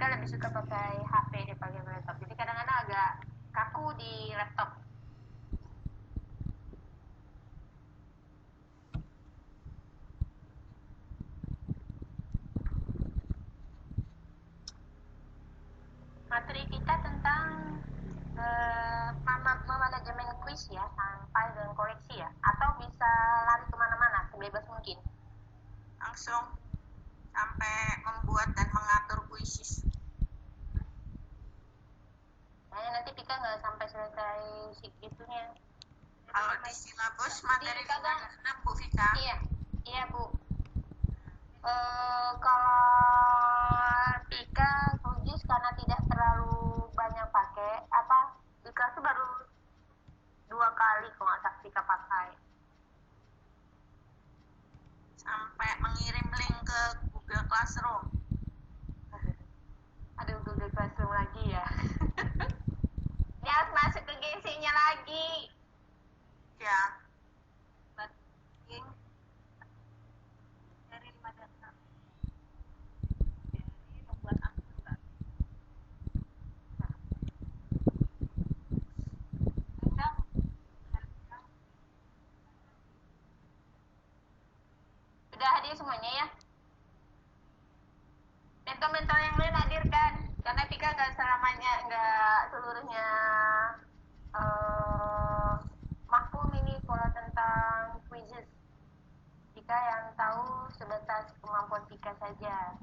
Pika lebih suka pakai HP daripada laptop. Jadi kadang-kadang agak kaku di laptop. Materi kita tentang manajemen kuis ya, sampai dan koreksi ya. Atau bisa lari kemana-mana, sebebas mungkin. Langsung sampai membuat dan mengatur kuisis. Nanti Pika nggak sampai selesai itunya. Kalau di silabus materi kadang Bu Vika. Iya Bu. Kalau Pika kujis karena tidak terlalu banyak pakai di kelas itu baru 2 kali kalau nggak Pika pakai. Sampai mengirim link ke Google Classroom. Aduh, Google Classroom lagi ya. Ini harus masuk ke GC-nya lagi. Ya. Dari 5 data. Dari membuat akun. Sudah hadir semuanya ya? Mentor-mentor yang lain hadirkan. Karena Pika nggak seluruhnya mampu ini kalau tentang quizzes. Pika yang tahu sebatas kemampuan Pika saja.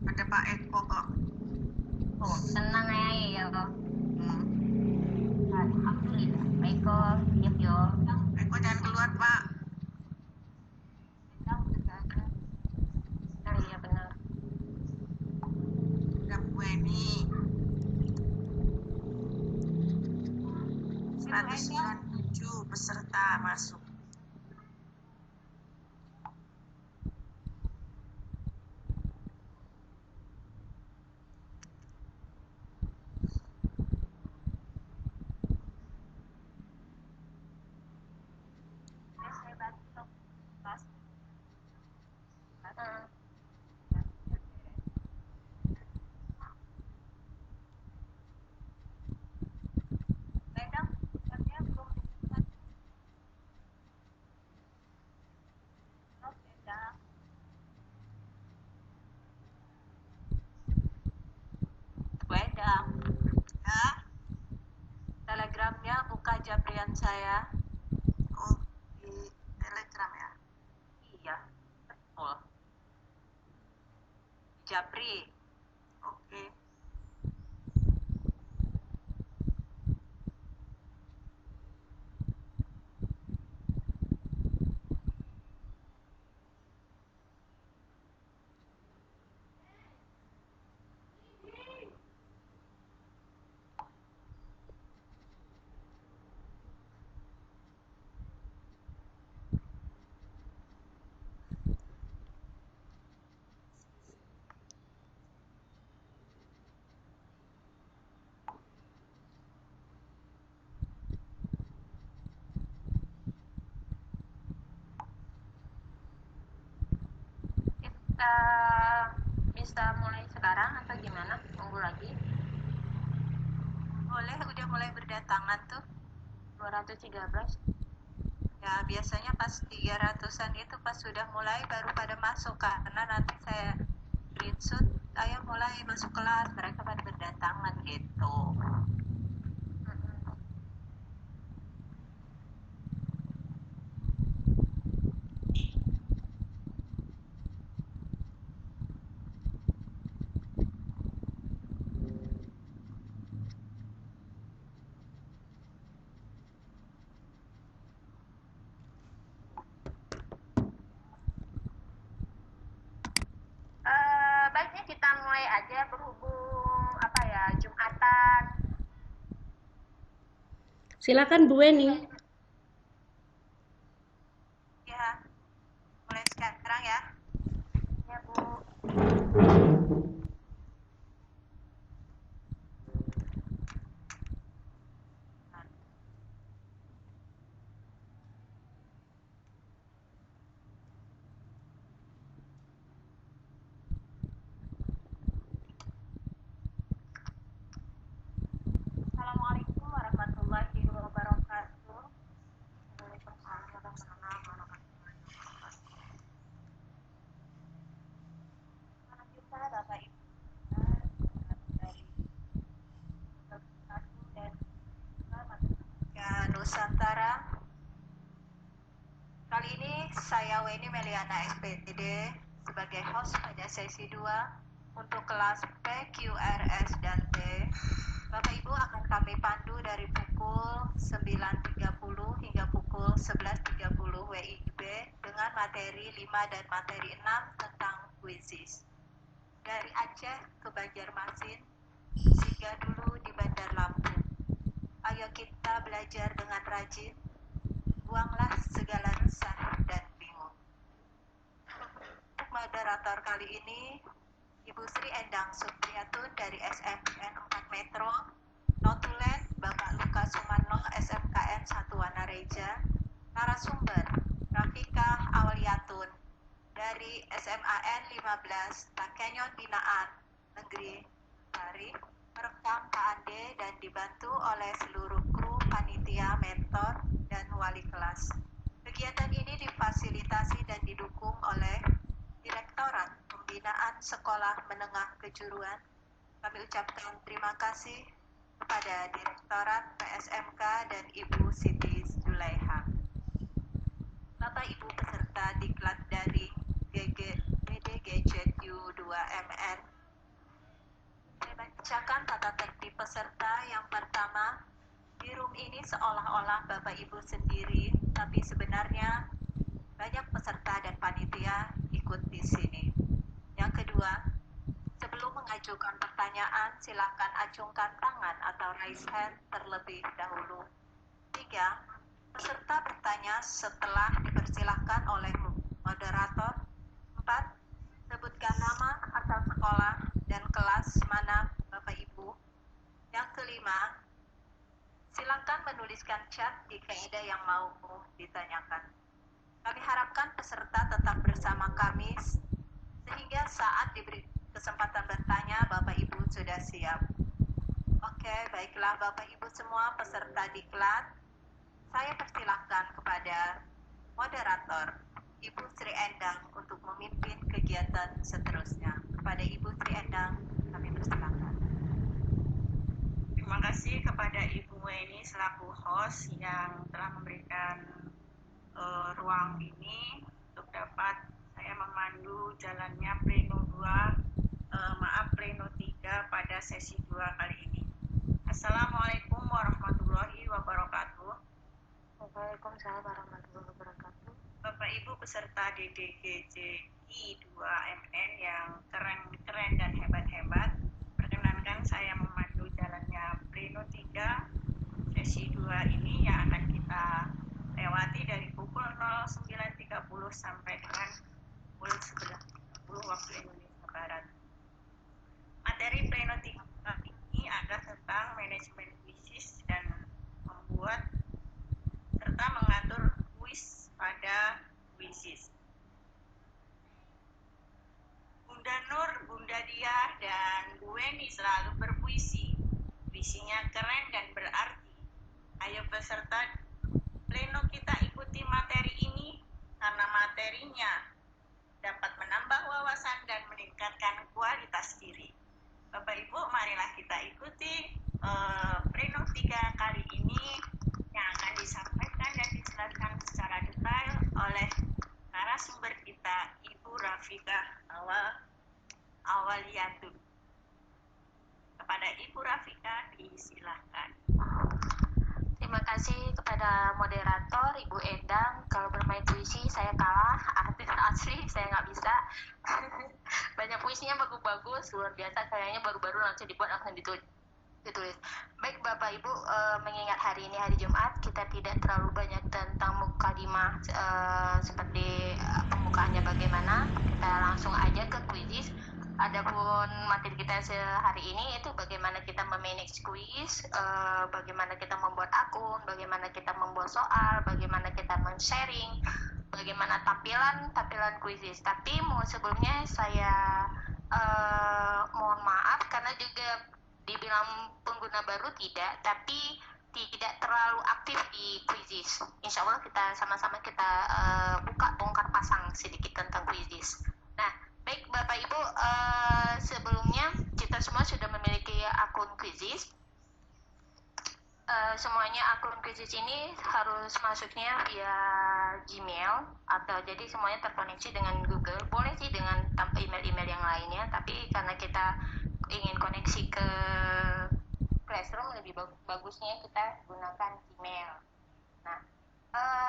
Ada Pak Eko kok. Oh, tenang ya kok. Alhamdulillah. Pak Eko, siap yo. Pak Eko jangan keluar Pak. Oh iya benar. Ada Bu Eni. 197 peserta masuk. Ya. Telegramnya buka Japrian saya. Oh, di Telegram ya. Iya, betul. Japri. Oke. Kita bisa mulai sekarang atau gimana? Tunggu lagi. Boleh, udah mulai berdatangan tuh. 213. Ya, biasanya pas 300-an itu pas sudah mulai baru pada masuk, karena nanti saya screenshot, ayo mulai masuk kelas, mereka pada berdatangan gitu. Baiknya kita mulai aja berhubung Jumatan. Silakan Bu Weni. Ya, mulai sekarang ya. Ya Bu. Kali ini saya Weni Meliana SPTD sebagai host pada sesi 2 untuk kelas PQRS dan T. Bapak Ibu akan kami pandu dari pukul 9.30 hingga pukul 11.30 WIB dengan materi 5 dan materi 6 tentang kuisis. Dari Aceh ke Banjarmasin, singgah dulu di Bandar Lampung. Ayo kita belajar dengan rajin, buanglah segala resah dan bingung. Untuk moderator kali ini, Ibu Sri Endang Supriyatun dari SMKN 4 Metro, Notulen Bapak Lukas Sumarno SMKN 1 Wanareja, narasumber Rafika Awaliyatun dari SMAN 15 Takenyon Binaan Negeri Sari, merekam Pak Ande dan dibantu oleh seluruh kru, panitia, mentor, dan wali kelas. Kegiatan ini difasilitasi dan didukung oleh Direktorat Pembinaan Sekolah Menengah Kejuruan. Kami ucapkan terima kasih kepada Direktorat PSMK dan Ibu Siti Zulaiha. Bapak Ibu peserta diklat dari BDGJU 2MN, saya bacakan tata tertib peserta. Yang pertama, di room ini seolah-olah Bapak Ibu sendiri, tapi sebenarnya banyak peserta dan panitia ikut di sini. Yang kedua, sebelum mengajukan pertanyaan, silakan acungkan tangan atau raise hand terlebih dahulu. 3. Peserta bertanya setelah dipersilahkan oleh moderator. 4. Sebutkan nama, asal sekolah, dan kelas mana Bapak Ibu. Yang kelima, silakan menuliskan chat jika ada yang mau ditanyakan. Kami harapkan peserta tetap bersama kami sehingga saat diberi kesempatan bertanya, Bapak Ibu sudah siap. Oke, baiklah Bapak Ibu semua peserta diklat, saya persilahkan kepada moderator Ibu Sri Endang untuk memimpin kegiatan seterusnya. Kepada Ibu Sri Endang, kami persilahkan. Terima kasih kepada Ibu Weni selaku host yang telah memberikan ruang ini untuk dapat saya memandu jalannya Pleno 2, Pleno 3 pada sesi 2 kali ini. Assalamualaikum warahmatullahi wabarakatuh. Waalaikumsalam warahmatullahi wabarakatuh. Bapak Ibu peserta DDGJI 2MN yang keren dan hebat-hebat, perkenankan saya memandu jalannya Pleno 3 sesi 2 ini yang akan kita lewati dari pukul 09.30 sampai dengan pukul 11.30 waktu Indonesia Barat. Materi Pleno 3 ini adalah tentang manajemen kuisis dan membuat serta mengatur kuis pada kuisis. Bunda Nur, Bunda Diah, dan Bu Weni selalu berpuisi. Puisinya keren dan berarti. Ayo peserta Pleno kita ikuti materi ini karena materinya dapat menambah wawasan dan meningkatkan kualitas diri. Bapak Ibu, marilah kita ikuti Pleno 3 kali ini yang akan disampaikan dan dijelaskan secara detail oleh narasumber kita, Ibu Rafika Awaliyatun. Kepada Ibu Rafika, disilahkan. Terima kasih kepada moderator Ibu Endang. Kalau bermain puisi saya kalah, asli saya nggak bisa. Banyak puisinya bagus-bagus, luar biasa. Kayaknya baru-baru langsung dibuat, langsung ditulis. Baik Bapak Ibu, mengingat hari ini hari Jumat, kita tidak terlalu banyak tentang mukadimah seperti pembukaannya bagaimana. Kita langsung aja ke kuisis. Adapun materi kita sehari ini itu bagaimana kita memanage kuis, bagaimana kita membuat akun, bagaimana kita membuat soal, bagaimana kita men-sharing, bagaimana tampilan kuisis. Tapi sebelumnya saya mohon maaf karena juga dibilang pengguna baru tidak, tapi tidak terlalu aktif di kuisis. Insya Allah kita sama-sama kita bongkar pasang sedikit tentang kuisis. Nah, baik Bapak Ibu, sebelumnya kita semua sudah memiliki akun kuisis. Semuanya akun kuisis ini harus masuknya via Gmail, atau jadi semuanya terkoneksi dengan Google. Boleh sih dengan tanpa email-email yang lainnya, tapi karena kita ingin koneksi ke Classroom, lebih bagusnya kita gunakan Gmail. Nah,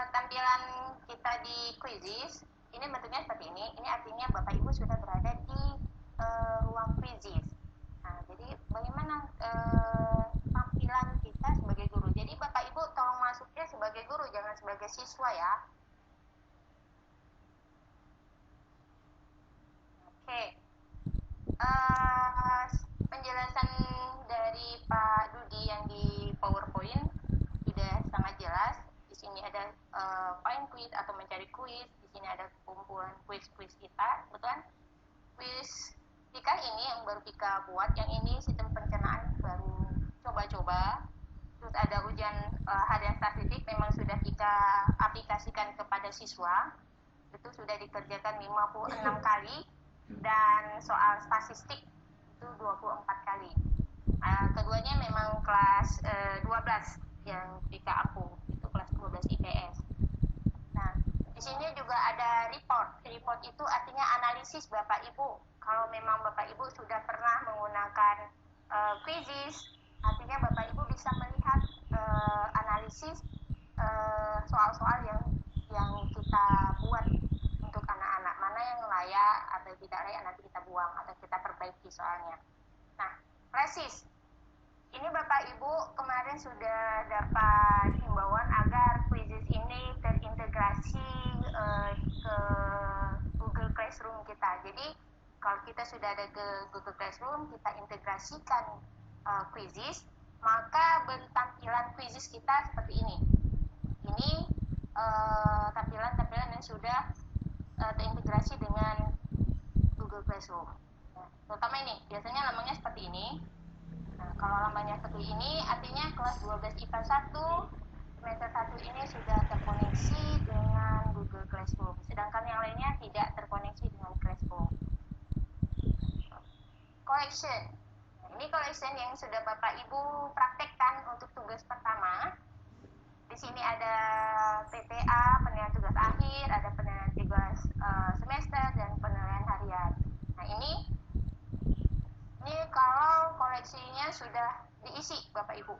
tampilan kita di Quizzes ini bentuknya seperti ini. Ini artinya Bapak Ibu sudah berada di ruang Quizzes. Nah, jadi bagaimana tampilan kita sebagai guru? Jadi Bapak Ibu tolong masuknya sebagai guru, jangan sebagai siswa ya. Oke. Penjelasan dari Pak Dudi yang di PowerPoint sudah sangat jelas. Di sini ada find quiz atau mencari quiz. Di sini ada kumpulan quiz-quiz kita, betul? Quiz Pika ini yang baru Pika buat, yang ini sistem pencernaan baru coba-coba. Terus ada ujian harian statistik, memang sudah Pika aplikasikan kepada siswa. Itu sudah dikerjakan 56 kali, dan soal statistik itu 24 kali. Keduanya memang kelas 12 yang Pika aku, itu kelas 12 IPS. Nah, di sini juga ada report. Report itu artinya analisis Bapak Ibu. Kalau memang Bapak Ibu sudah pernah menggunakan quizzes, artinya Bapak Ibu bisa melihat analisis soal-soal yang kita buat untuk anak-anak, mana yang layak atau tidak layak nanti kita buang atau kita perbaiki soalnya. Nah, presis. Ini Bapak Ibu kemarin sudah dapat himbauan agar quizzes ini terintegrasi ke Google Classroom kita. Jadi kalau kita sudah ada ke Google Classroom, kita integrasikan quizzes, maka tampilan quizzes kita seperti ini. Ini tampilan-tampilan yang sudah terintegrasi dengan Google Classroom. Nah, terutama ini, biasanya lambangnya seperti ini. Nah, kalau lambangnya seperti ini, artinya kelas 12 IPA 1, semester 1 ini sudah terkoneksi dengan Google Classroom. Sedangkan yang lainnya tidak terkoneksi dengan Classroom. Collection. Nah, ini collection yang sudah Bapak Ibu praktekkan untuk tugas pertama. Di sini ada PTA, penilaian tugas akhir, ada penilaian tugas semester, dan penilaian harian. Nah, ini kalau koleksinya sudah diisi Bapak Ibu.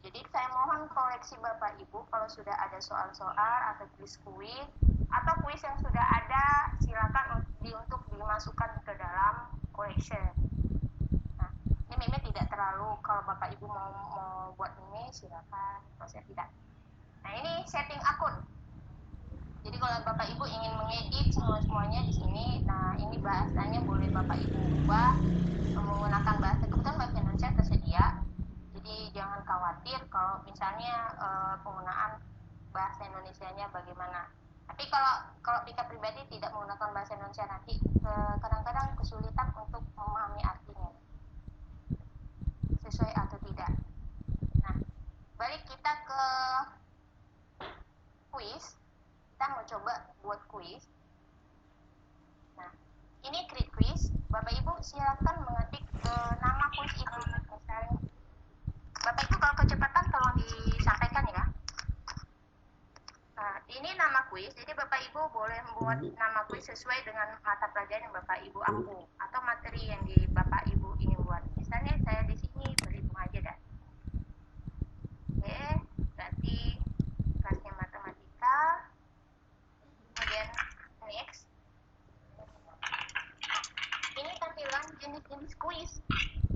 Jadi saya mohon koleksi Bapak Ibu kalau sudah ada soal-soal atau kuis-kuis atau kuis yang sudah ada, silakan untuk dimasukkan ke dalam collection. Nah, ini Mimi tidak terlalu, kalau Bapak Ibu mau buat ini silakan, kalau saya tidak. Nah, ini setting akun. Jadi kalau Bapak Ibu ingin mengedit semuanya di sini, nah ini bahasanya boleh Bapak Ibu ubah menggunakan bahasa, kebetulan bahasa Indonesia tersedia. Jadi jangan khawatir kalau misalnya penggunaan bahasa Indonesianya bagaimana. Tapi kalau Pika pribadi tidak menggunakan bahasa Indonesia, nanti kadang-kadang kesulitan untuk memahami artinya, sesuai atau tidak. Nah, balik kita ke kuis. Kita mau coba buat kuis. Nah, ini create quiz. Bapak Ibu silakan mengetik nama kuis itu. Misalnya, Bapak Ibu kalau kecepatan tolong disampaikan ya. Nah, ini nama kuis. Jadi Bapak Ibu boleh membuat nama kuis sesuai dengan mata pelajaran yang Bapak Ibu ampu atau materi yang Bapak Ibu ingin buat. Misalnya saya di sini berhitung aja dah. Oke, berarti kelasnya matematika. Kemudian next. Ini tampilan jenis-jenis kuis.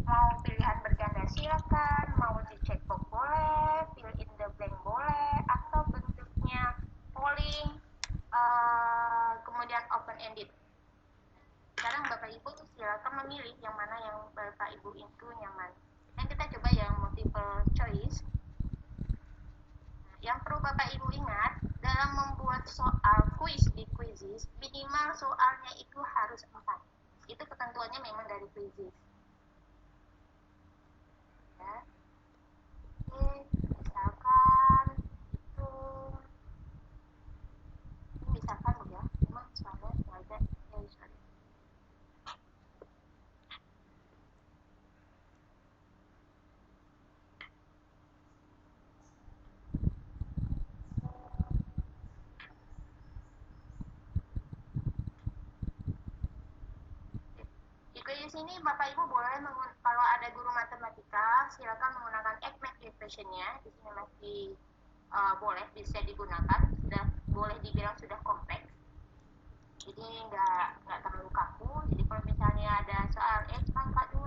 Mau pilihan berganda silakan, mau di checkbox boleh, fill in the blank boleh, atau bentuknya polling, kemudian open ended. Sekarang Bapak Ibu silakan memilih yang mana yang Bapak Ibu itu nyaman. Dan kita coba yang multiple choice. Yang perlu Bapak Ibu ingat, dalam membuat soal kuis di quizzes, minimal soalnya itu harus 4. Itu ketentuannya memang dari quizzes. Ya. Oke, misalkan itu, misalkan ya, memang soalnya sengaja ya, sorry. quiz ini Bapak Ibu boleh kalau ada guru matematika silakan menggunakan ECMAC equation-nya. Di sini masih boleh bisa digunakan, sudah boleh dibilang sudah kompleks. Jadi nggak terlalu kaku. Jadi kalau misalnya ada soal X pangkat 2,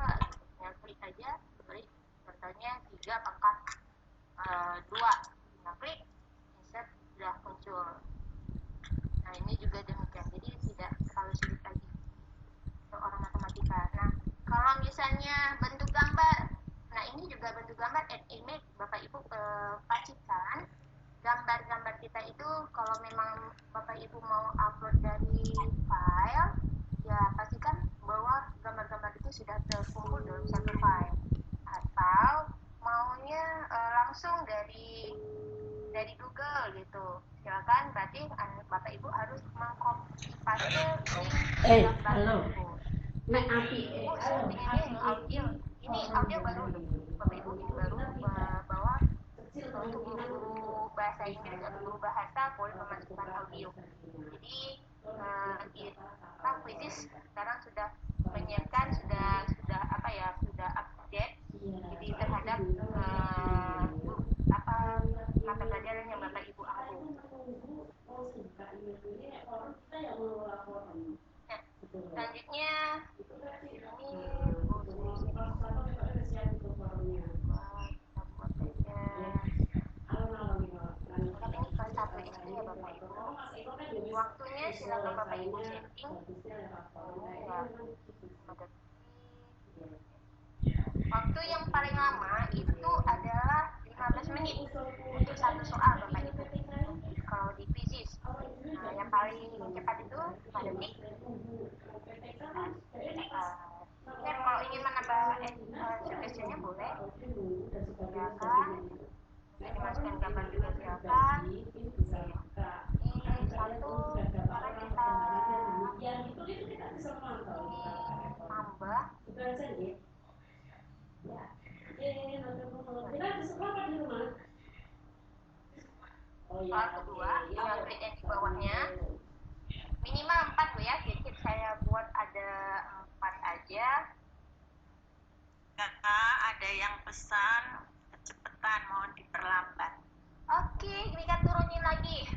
tinggal klik aja, klik contohnya 3 pangkat 2, tinggal klik, insert, sudah muncul. Nah ini juga demikian, jadi tidak terlalu sulit lagi untuk orang matematika. Nah kalau misalnya bentuk gambar, nah ini juga bentuk gambar image, Bapak Ibu pastikan gambar-gambar kita itu kalau memang Bapak Ibu mau upload dari file, ya pastikan bahwa gambar-gambar itu sudah terkumpul dalam satu file. Atau maunya langsung dari Google gitu, silakan. Berarti Bapak Ibu harus mengcopy paste link gambar itu. Nah, Ibu sepertinya ini audio baru nih, Bapak Ibu, ini baru bahwa untuk guru bahasa Inggris atau guru bahasa boleh memasukkan audio. Jadi kita quizzes sekarang sudah menyiapkan, sudah update jadi terhadap mata pelajaran yang Bapak Ibu ambil. Nah, selanjutnya waktunya silakan Bapak Ibu setting. Waktu yang paling lama itu adalah 15 menit untuk satu soal Bapak Ibu. Kalau di quizzes, nah, yang paling cepat itu 5 detik. Kalau ingin menambah suggestion-nya boleh, silakan. Bisa dimasukkan gambar juga silakan. Ini satu, sekarang kita tambah. Soal kedua, tinggal klik yang di bawahnya. Minimal 4 Bu ya, jadi saya buat ada 4 aja. Kakak, ada yang pesan kecepatan, mohon diperlambat. Oke, Rika turunin lagi.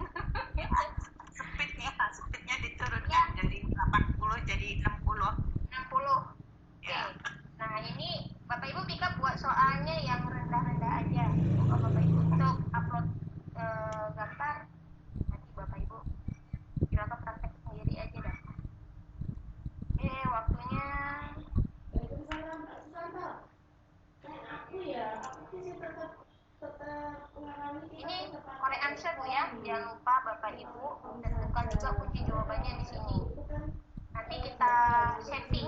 Speednya diturunkan dari 80 jadi 60. 60. Ya. Nah ini Bapak Ibu Bika buat soalnya yang rendah-rendah aja. Kalau Bapak Ibu untuk upload gambar, nanti Bapak Ibu silakan praktek sendiri aja dah. Oke, waktunya. Ini correct answer Bu ya. Jangan lupa Bapak Ibu tentukan juga kunci jawabannya di sini. Nanti kita setting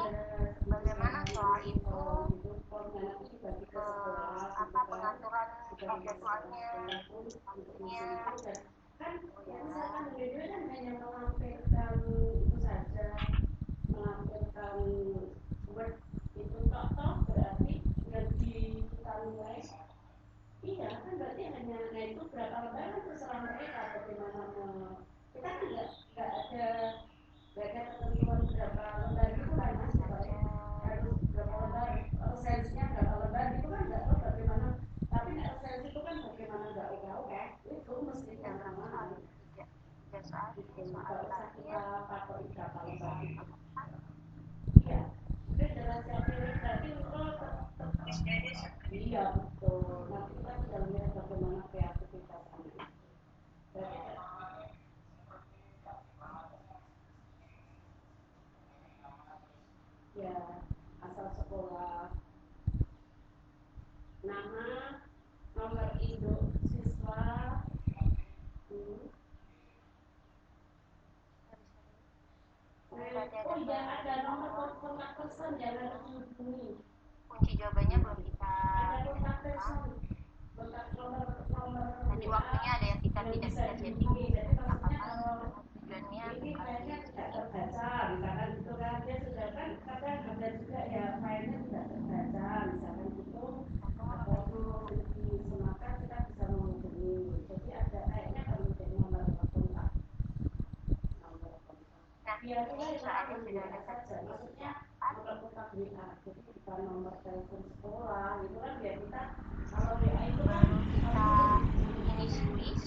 bagaimana soal itu, pengaturan jadwalnya, waktunya. Iya kan berarti hanya itu berapa lembar kan terserah mereka bagaimana kita kan nggak ada ketentuan berapa lembar itu kan mas harus berapa lembar sensenya berapa lembar itu kan nggak tahu bagaimana, tapi sens itu kan bagaimana nggak tahu kan itu mesti sama soal kita pakai berapa lembar iya udah jelas berarti iya betul, nanti kita sudah lihat bagaimana kreativitas anak. Ya, asal sekolah, nama, nomor induk siswa, oh iya ada nomor kontak person yang harus dihubungi. Kunci jawabannya belum kita. Ada kontak person, nomor Tadi waktunya ada yang kita tidak bisa setting. Apakah tujuannya ini filenya tidak terbaca, misalkan gitu kan dia sudah kan kadang ada juga ya filenya tidak terbaca, misalkan gitu atau maka kita bisa menghubungi. Jadi ada kayaknya perlu nomor kontak. Nah, ini soalnya sudah ada saja. Maksudnya nomor kontak WA, jadi bukan nomor telepon sekolah itu kan biar kita kalau WA itu kan baru kita finish quiz.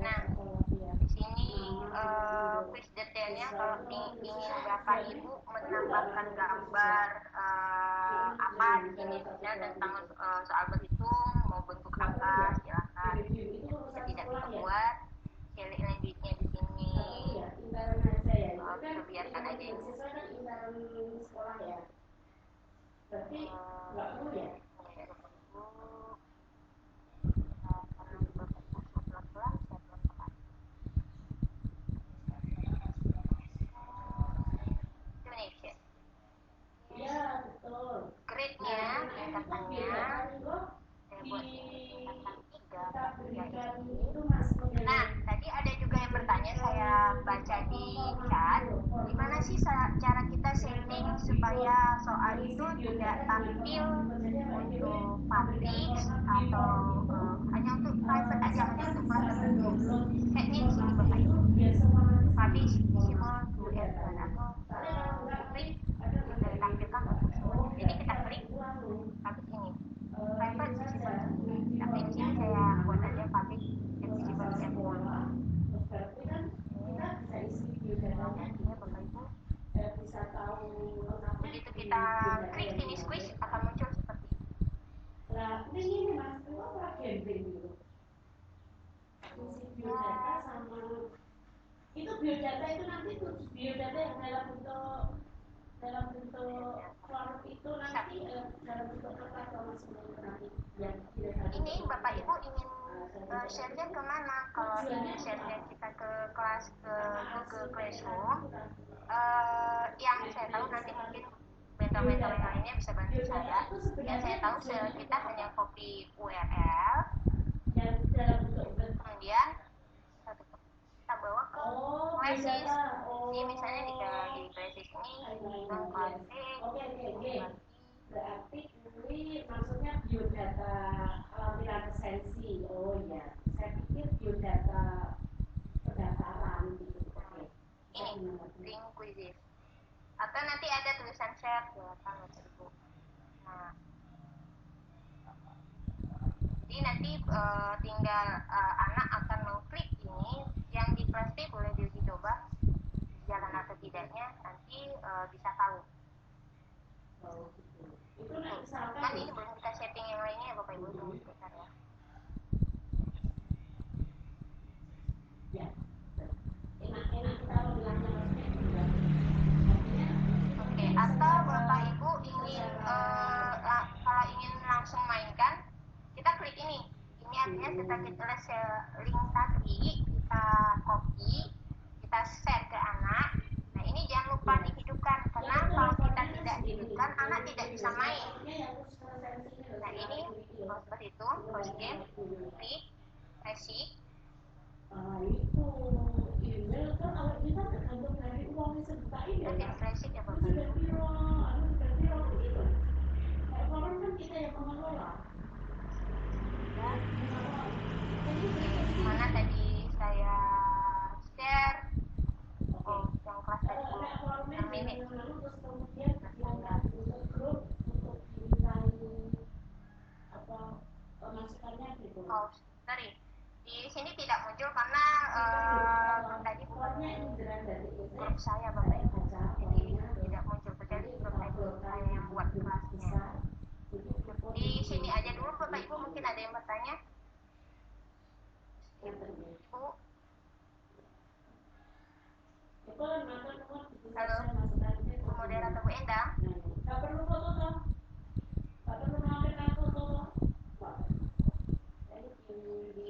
Nah, di sini quiz detailnya kalau ingin Bapak Ibu menambahkan gambar apa di sini detail tentang soal berhitung, mau bentuk apa, silakan. Bisa tidak dibuat, cari lanjutnya di sini. Kita biarkan aja ini. Sekolah ya. Berarti nggak perlu ya? Iya, betul. Grade-nya, tingkatannya, saya buat tingkatan 3. Nah, tadi ada juga yang bertanya, saya baca di chat, gimana sih cara kita setting supaya soal itu tidak tampil untuk publik atau hanya untuk private aja, hanya untuk kelas tertentu. Setnya di sini Bapak Ibu. Publish, visible to everyone atau publik ditampilkan untuk semuanya. Jadi kita klik publish ini. Private, visible. Tapi di sini saya buat aja publish and visible to everyone. Begitu kita klik finish quiz akan muncul seperti ini. Nah, ini Mas, apa camping gitu? Biodata sama itu biodata itu nanti tuh biodata yang dalam bentuk form itu nanti dalam bentuk kertas sama semua itu nanti yang ini Bapak Ibu ingin share-nya kemana? Kalau ingin share-nya kita ke kelas ke Google Classroom, yang saya tahu nanti mungkin mentor-mentor yang lainnya bisa bantu saya. Yang saya tahu kita hanya copy URL, kemudian kita bawa ke Classes. Jadi misalnya di Classes ini non kelas B, berarti ini maksudnya biodata lampiran presensi. Oh iya, saya pikir biodata pendaftaran gitu. Ini link quizzes. Atau nanti ada tulisan share silakan Bapak Ibu. Nah, jadi nanti tinggal anak akan mengklik ini, yang di kelas B boleh diuji coba jalan atau tidaknya, nanti bisa tahu. Kan ini belum kita setting yang lainnya ya Bapak Ibu, tunggu sebentar ya. Oke, atau Bapak Ibu ingin kalau ingin langsung mainkan, kita klik ini. Ini artinya setelah kita link tadi kita copy, kita share ke anak. Nah ini jangan lupa dihidupkan, karena kalau kita tidak hidupkan, anak tidak bisa main. Nah ini seperti itu, first game, klik, basic. Itu email kan awal kita tergantung dari uang yang sebuta ini Kita ya. basic ya Bapak. Sudah biro gitu. Orang kan kita yang mengelola. Mana tadi saya share yang kelas tadi terminit. Terus kemudian untuk grup untuk dimintai masukannya gitu. Oh, sorry. Di sini tidak muncul karena tadi bukan grup saya Bapak Ibu. Jadi tidak muncul kecuali grup saya yang buat kelasnya. Di sini aja dulu Bapak Ibu, mungkin ada yang bertanya. Ibu. Halo, Bu Moderator Bu Endang. Gak perlu foto toh. Gak perlu melampirkan foto.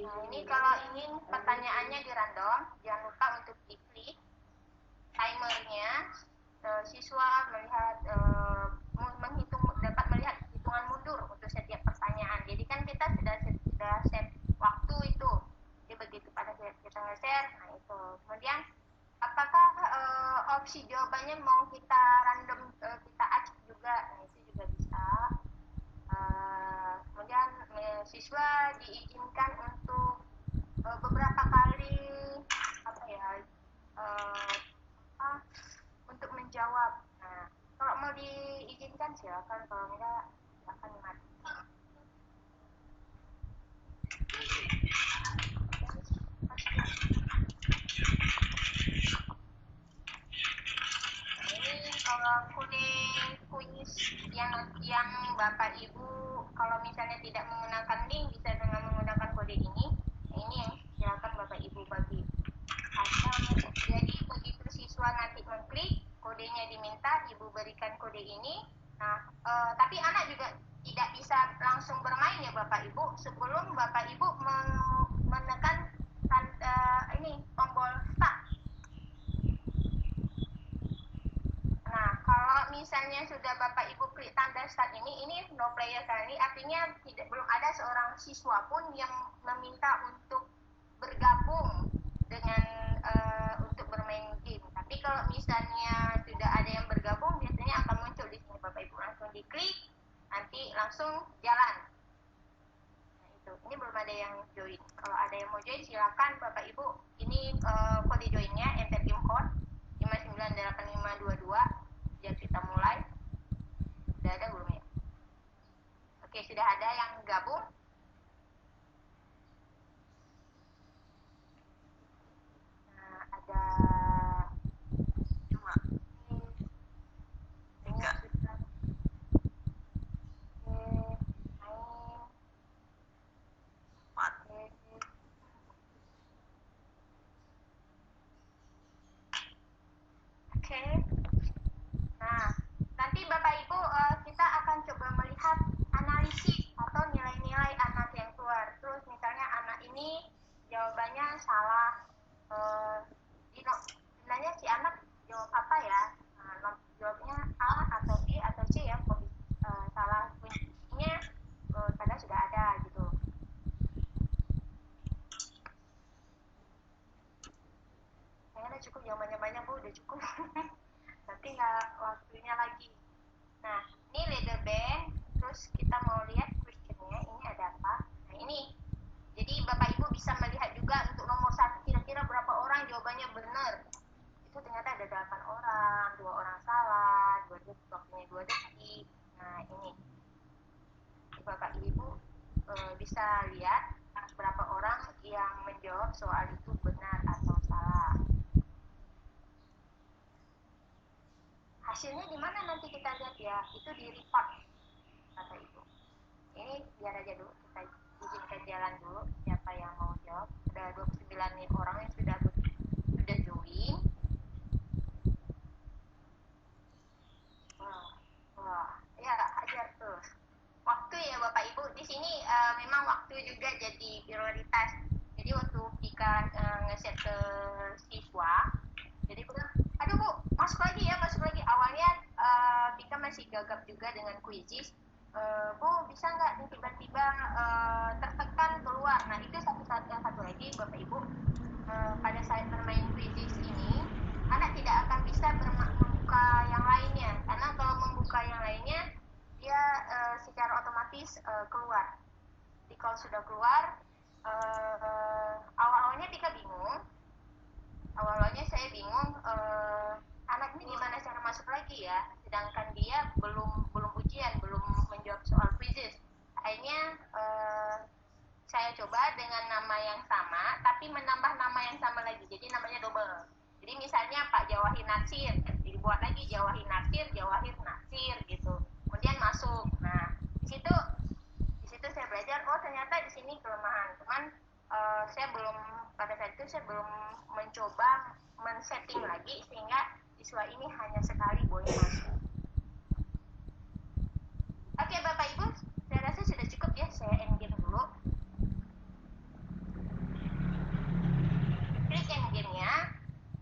Nah ini kalau ingin pertanyaannya di random, jangan lupa untuk diklik timernya. Siswa melihat dapat melihat hitungan mundur untuk setiap pertanyaan. Jadi kan kita sudah set waktu itu. Jadi begitu pada kita nge-share, nah itu. Kemudian apakah opsi jawabannya mau kita random, kita acak juga, nah itu juga bisa. Kemudian siswa diizinkan untuk beberapa kali untuk menjawab silakan, kalau enggak silakan mati. Ini kode kuis yang Bapak Ibu kalau misalnya tidak menggunakan link bisa dengan menggunakan kode ini. Ini yang silakan Bapak Ibu bagi. Jadi begitu siswa nanti mengklik, kodenya diminta, Ibu berikan kode ini. Nah, tapi anak juga tidak bisa langsung bermain ya Bapak Ibu. Sebelum Bapak Ibu menekan ini tombol start. Nah, kalau misalnya sudah Bapak Ibu klik tanda start ini no player kali ini, artinya belum ada seorang siswa pun yang meminta untuk bergabung dengan untuk bermain game. Tapi kalau misalnya sudah ada yang bergabung, biasanya akan muncul di sini Bapak Ibu, langsung diklik, nanti langsung jalan. Nah, itu. Ini belum ada yang join. Kalau ada yang mau join, silakan Bapak Ibu. Ini kode joinnya, enter game code 598522. Biar kita mulai. Sudah ada belum ya? Oke, sudah ada yang gabung. Nah, ada 2, 3. Oke. Nah, nanti Bapak Ibu kita akan coba melihat analisis atau nilai-nilai anak yang keluar. Terus misalnya anak ini jawabannya salah. Sebenarnya si anak jawab apa ya? Nah, jawabnya A atau B atau C ya. Salah kuncinya kadang sudah ada gitu. Kayaknya udah cukup jawabannya banyak Bu, udah cukup. Nanti nggak waktunya lagi. Nah, ini leader band, terus kita mau lihat questionnya, ini ada apa? Nah, ini. Jadi Bapak Ibu bisa melihat juga untuk nomor 1 kira-kira berapa orang jawabannya benar. Itu ternyata ada 8 orang, 2 orang salah, waktunya 2 detik. Nah, ini. Jadi Bapak Ibu bisa lihat berapa orang yang menjawab soal itu benar atau salah. Hasilnya di mana nanti kita lihat ya, itu di report Bapak Ibu. Ini biar aja dulu, kita izinkan jalan dulu siapa yang mau jawab. Ada 29 nih orang yang sudah join. Wah, ya ajar terus. Waktu ya Bapak Ibu, di sini memang waktu juga jadi prioritas. Jadi waktu Pika nge-share ke siswa, jadi bilang, aduh Bu, masuk lagi ya, masuk lagi. Awalnya Pika masih gagap juga dengan quizzes. Bu, bisa nggak nih tiba-tiba tertekan keluar? Nah, itu satu lagi Bapak Ibu, pada saat bermain quizzes ini, anak tidak akan bisa membuka yang lainnya. Karena kalau membuka yang lainnya, dia secara otomatis keluar. Jadi kalau sudah keluar, awalnya Pika bingung. Awalnya saya bingung, anak ini gimana cara masuk lagi ya, sedangkan dia belum ujian, belum menjawab soal quizzes. Akhirnya saya coba dengan nama yang sama, tapi menambah nama yang sama lagi, jadi namanya double. Jadi misalnya Pak Jawahir Natsir, dibuat lagi Jawahir Natsir gitu. Kemudian masuk. Nah, di situ saya belajar, oh ternyata di sini kelemahan. Cuman saya belum, pada saat itu saya belum mencoba men-setting lagi sehingga siswa ini hanya sekali boleh masuk. Oke Bapak Ibu, saya rasa sudah cukup ya, saya end game dulu. Klik end game-nya,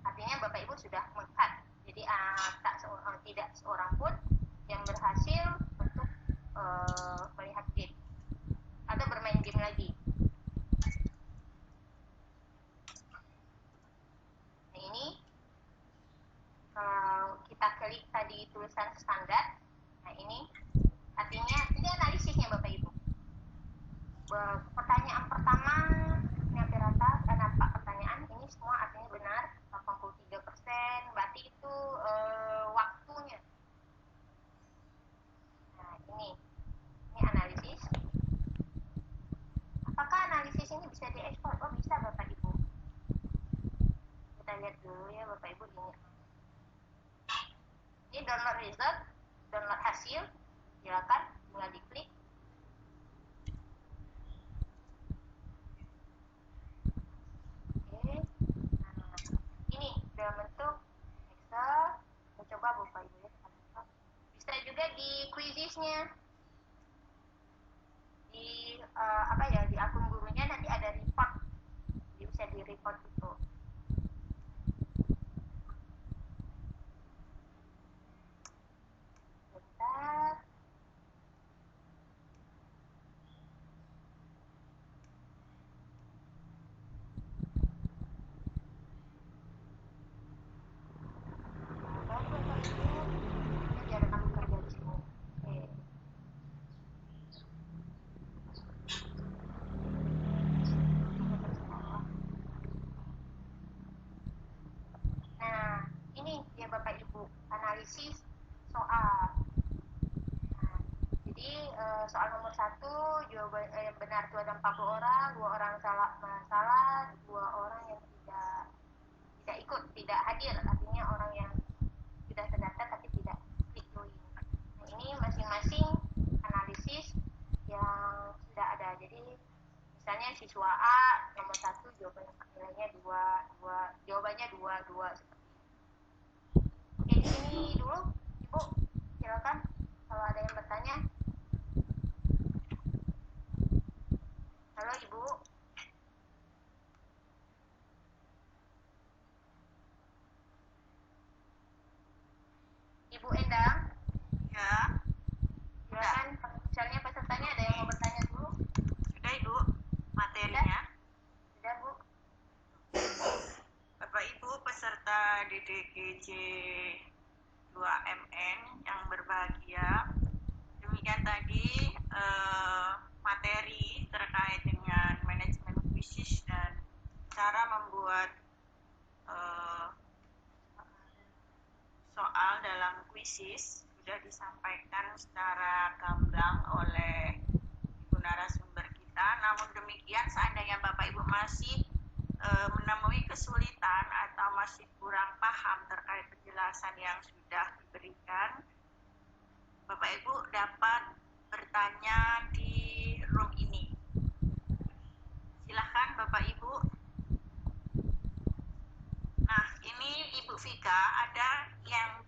artinya Bapak Ibu sudah meng-cut. Jadi tidak seorang pun yang berhasil untuk melihat game atau bermain game lagi. Nah, ini kita klik tadi tulisan standar. Nah, ini artinya ini analisisnya Bapak Ibu. Pertanyaan pertama nyampe rata, ada 4 pertanyaan, ini semua artinya benar, 83%, berarti itu waktunya. lihat dulu ya Bapak Ibu ini. Ini download result, download hasil, silakan tinggal diklik. Oke, nah, ini dalam bentuk Excel. Kita coba Bapak Ibu ya. Bisa juga di Quizizz-nya. Di di akun gurunya nanti ada report. Jadi bisa di report itu. Bentar. Biar kamu kerja di sini. Oke. Nah, ini ya Bapak Ibu, analisis soal. Nah, jadi soal nomor 1, jawaban yang benar itu ada 40 orang, 2 orang salah, 2 orang yang tidak ikut, tidak hadir, artinya orang yang sudah terdaftar tapi tidak klik join. Nah, ini masing-masing analisis yang sudah ada. Jadi misalnya siswa A nomor 1 jawabannya nilainya 2, jawabannya 2 seperti itu. Oke, di sini dulu Ibu, silakan kalau ada yang bertanya. Halo Ibu. Ibu Endang. Ya. Silakan, misalnya pesertanya ada yang mau bertanya dulu. Sudah Ibu, materinya. Sudah Bu. Bapak Ibu peserta DDGJ 2MN yang berbahagia, demikian tadi materi terkait dengan manajemen kuisis dan cara membuat soal dalam kuisis sudah disampaikan secara gamblang oleh ibu narasumber kita. Namun demikian, seandainya Bapak Ibu masih menemui kesulitan atau masih kurang paham terkait penjelasan yang sudah diberikan, Bapak Ibu dapat bertanya di room ini. Silahkan Bapak Ibu. Nah, ini Ibu Vika, ada yang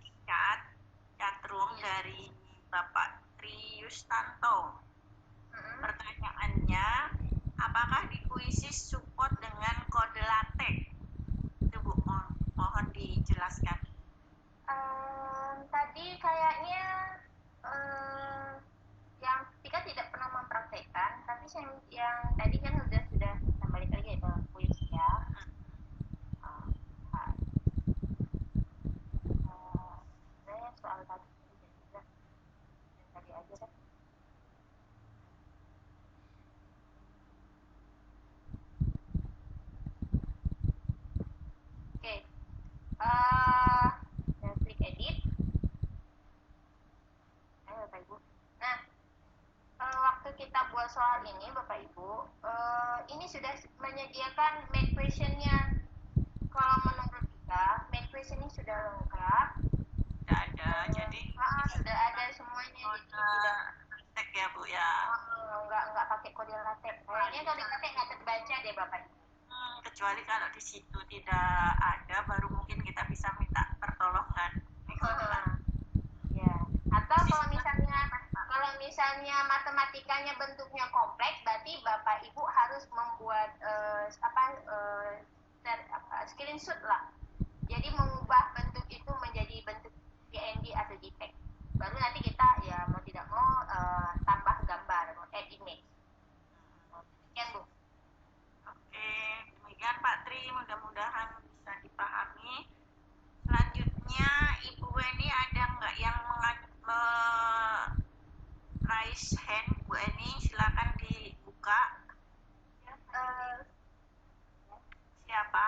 chatroom dari Bapak Tri Yustanto. Pertanyaannya, apakah di kuisis support dengan kode LaTeX? Itu Bu, mohon dijelaskan. Tadi kayaknya yang Vika tidak pernah mempraktekkan, tapi yang tadi kan sudah kembali lagi itu kuis ya. Soal tadi juga yang tadi aja deh. Oke, dan klik edit. Ayo Bapak Ibu. Nah, waktu kita buat soal ini Bapak Ibu, ini sudah menyediakan make question-nya. Kalau menurut kita, make question ini sudah lengkap. Sudah ada, jadi sudah ada semuanya. Kode LaTeX ya Bu ya. Nggak pakai kode LaTeX. Kayaknya kode LaTeX nggak terbaca deh Bapak Ibu. Kecuali kalau di situ tidak ada, baru mungkin kita bisa minta pertolongan. Ya. Atau kalau misalnya matematikanya bentuknya kompleks, berarti Bapak Ibu harus membuat screenshot lah. Jadi mengubah bentuk itu menjadi bentuk PNG atau JPEG. Baru nanti kita ya mau tidak mau tambah gambar, add image. Demikian Bu. Oke, demikian Pak Tri, mudah-mudahan bisa dipahami. Selanjutnya Ibu Weni ada nggak yang raise hand? Bu Weni silakan dibuka. Siapa?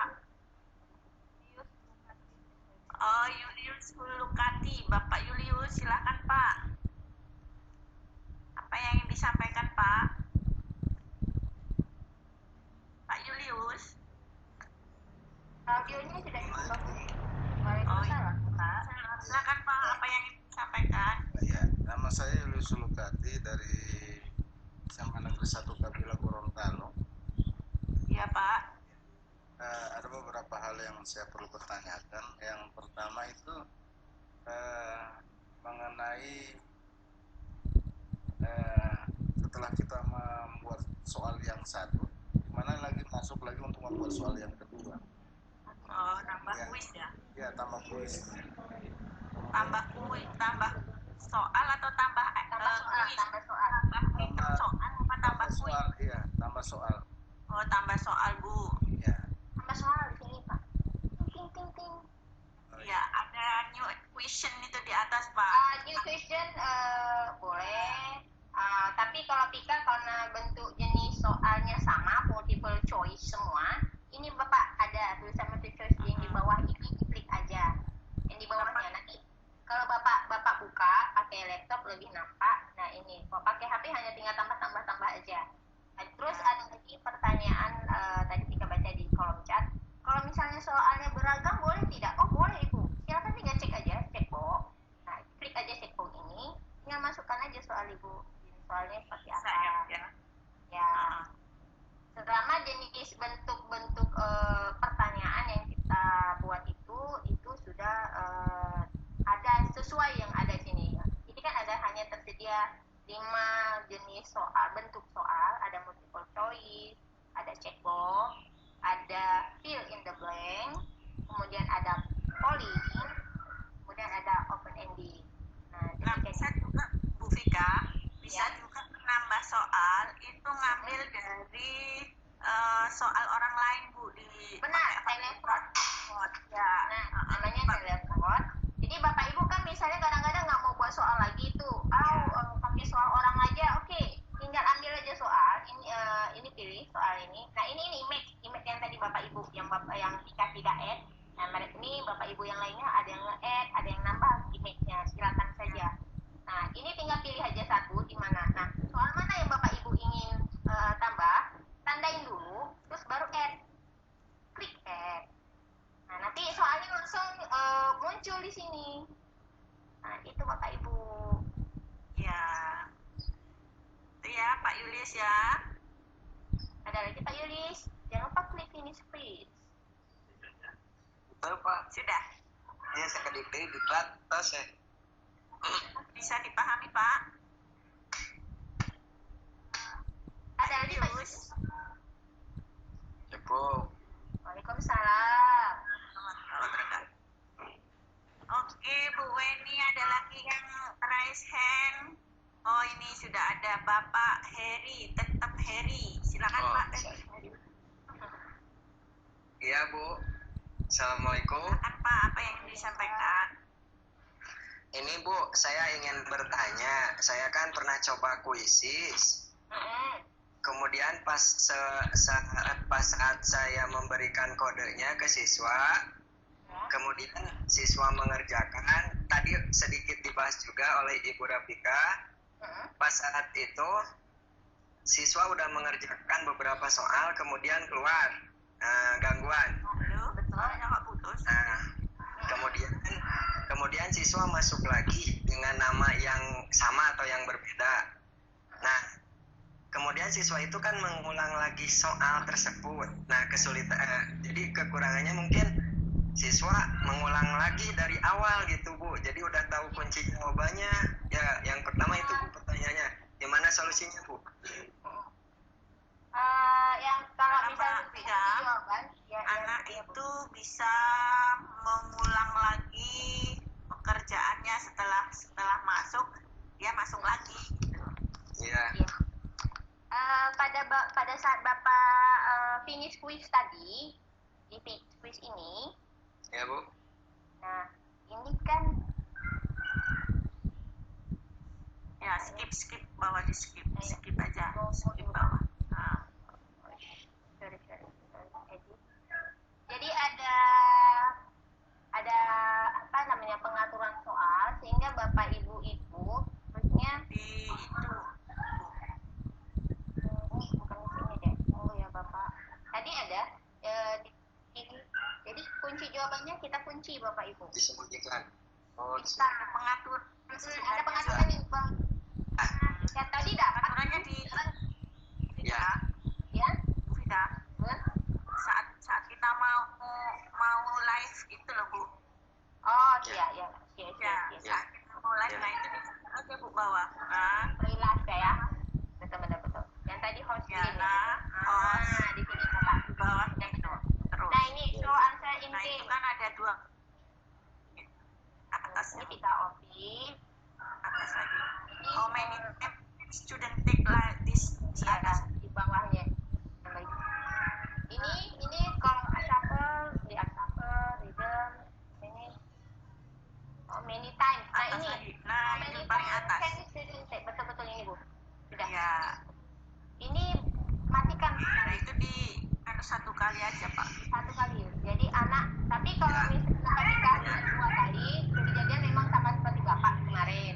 Oh, Julius Hulukati. Bapak Julius, silakan Pak. Apa yang ingin disampaikan Pak? Pak Julius. Audionya sudah cukup bagus. Oh, Waalaikumsalam, Pak. silakan Pak, apa yang ingin disampaikan? Ya, nama saya Julius Sulukati dari SMA Negeri 1 Kabila Gorontalo. Iya Pak. Ada beberapa hal yang saya perlu pertanyakan. Yang pertama itu mengenai setelah kita membuat soal yang satu, mana lagi masuk lagi untuk membuat soal yang kedua. Oh, nambah kuis ya? Ya, tambah kuis. Tambah kuis, tambah soal atau tambah kuis? Tambah soal. Tambah soal apa tambah kuis? Soal, iya, tambah soal. Oh, tambah soal Bu. Ya. Tambah soal di sini, Pak. Ting ting ting. Ya, ada new question itu di atas Pak. New question boleh. Tapi kalau Pika karena bentuk jenis soalnya sama, multiple choice semua, ini Bapak ada tulisan multiple choice yang di bawah ini, klik aja. Yang di bawahnya nanti kalau Bapak buka pakai laptop lebih nampak. Nah, ini kalau pakai HP hanya tinggal tambah aja. Nah, terus ada lagi pertanyaan tadi Pika baca di kolom chat. Kalau misalnya soalnya beragam boleh tidak? Oh, boleh Ibu. Silakan tinggal cek aja checkbox. Nah, klik aja checkbox ini, tinggal masukkan aja soal Ibu. Soalnya seperti apa? Ya. Selama jenis bentuk-bentuk pertanyaan yang kita buat itu sudah ada sesuai yang ada di sini. Ini kan ada hanya tersedia 5 jenis soal, bentuk soal, ada multiple choice, ada checkbox, ada fill in the blank, kemudian ada polling, kemudian ada open ending. Nah, bisa juga Bu Vika, bisa juga menambah soal itu ngambil dari soal orang lain Bu di benar, telepon. Ya. Nah, namanya telepon. Jadi Bapak Ibu kan misalnya kadang-kadang nggak mau buat soal lagi tuh, pakai soal orang aja, oke, tinggal ambil aja soal. Ini pilih soal ini. Nah ini image yang tadi Bapak Ibu, yang Pika tidak add. Nah ini Bapak Ibu yang lainnya ada yang nge-add, ada yang nambah image-nya, silakan saja. Nah ini tinggal pilih aja satu di mana. Nah soal mana yang Bapak Ibu ingin tambah, tandain dulu, terus baru add, klik add. Nah nanti soalnya langsung muncul di sini. Nah itu Bapak Ibu. Ya. Itu ya Pak Yulis ya. Ada lagi Pak Yulis. Jangan lupa klik finish please. Betul Pak. Sudah. Ya sekali di atas ya. Bisa dipahami Pak? Ada lagi Pak Yulis. Ya Bu. Waalaikumsalam. Oke Bu Weni, ada lagi yang raise hand. Oh ini sudah ada Bapak Heri, tetap Heri. Silakan Pak. Iya Bu. Assalamualaikum. Silakan Pak, apa yang ingin disampaikan? Ini Bu, saya ingin bertanya. Saya kan pernah coba kuisis. Kemudian pas saat saya memberikan kodenya ke siswa, kemudian siswa mengerjakan. Tadi sedikit dibahas juga oleh Ibu Rafika. Pas saat itu siswa udah mengerjakan beberapa soal, kemudian keluar gangguan. Nah, kemudian siswa masuk lagi dengan nama yang sama atau yang berbeda. Nah, kemudian siswa itu kan mengulang lagi soal tersebut. Nah, jadi kekurangannya mungkin siswa mengulang lagi dari awal gitu Bu. Jadi udah tahu kunci jawabannya. Ya, yang pertama itu Bu pertanyaannya. Gimana solusinya Bu? Yang kalau misalnya jawaban, anak itu bisa mengulang lagi pekerjaannya setelah masuk, dia masuk lagi. Iya. Pada saat Bapak finish quiz tadi, di quiz ini, Ya Bu. nah ini kan Ya skip bawah, di skip aja, skip bawah. Nah. Sorry. Edit. Jadi ada apa namanya pengaturan soal sehingga Bapak Ibu itu maksudnya Di itu bukan di sini deh. Oh ya Bapak. Tadi ada jadi jawabannya kita kunci Bapak Ibu. disembunyikan. Oh, Kita Pengatur. ada pengaturan nih Bang. Ya tadi dapat Aturannya di ya. ya. Vida. Saat kita mau live itu loh Bu. Oh Ya. iya. Ya, Iya. saat kita mau live, nah itu aja Bu bawah. Nah, Relax ya. Betul. Yang tadi host ya, ini. nah, Di sini Bapak. di bawahnya itu. Terus. Nah ini show answer in Nah game. itu kan ada dua. Atasnya Ini kita opi. atas lagi. How many student take like this? Di Ya, atas. di bawahnya. Ini kalau shuffle di shuffle rhythm ini many times. Nah Atas ini lagi. Nah many itu paling times atas. can student take. Betul ini Bu. Sudah. Ya. Ini matikan Nah itu di satu kali aja Pak. satu kali. Jadi anak. Tapi kalau misalnya matikan 2 kali, kejadian memang sama seperti Bapak kemarin.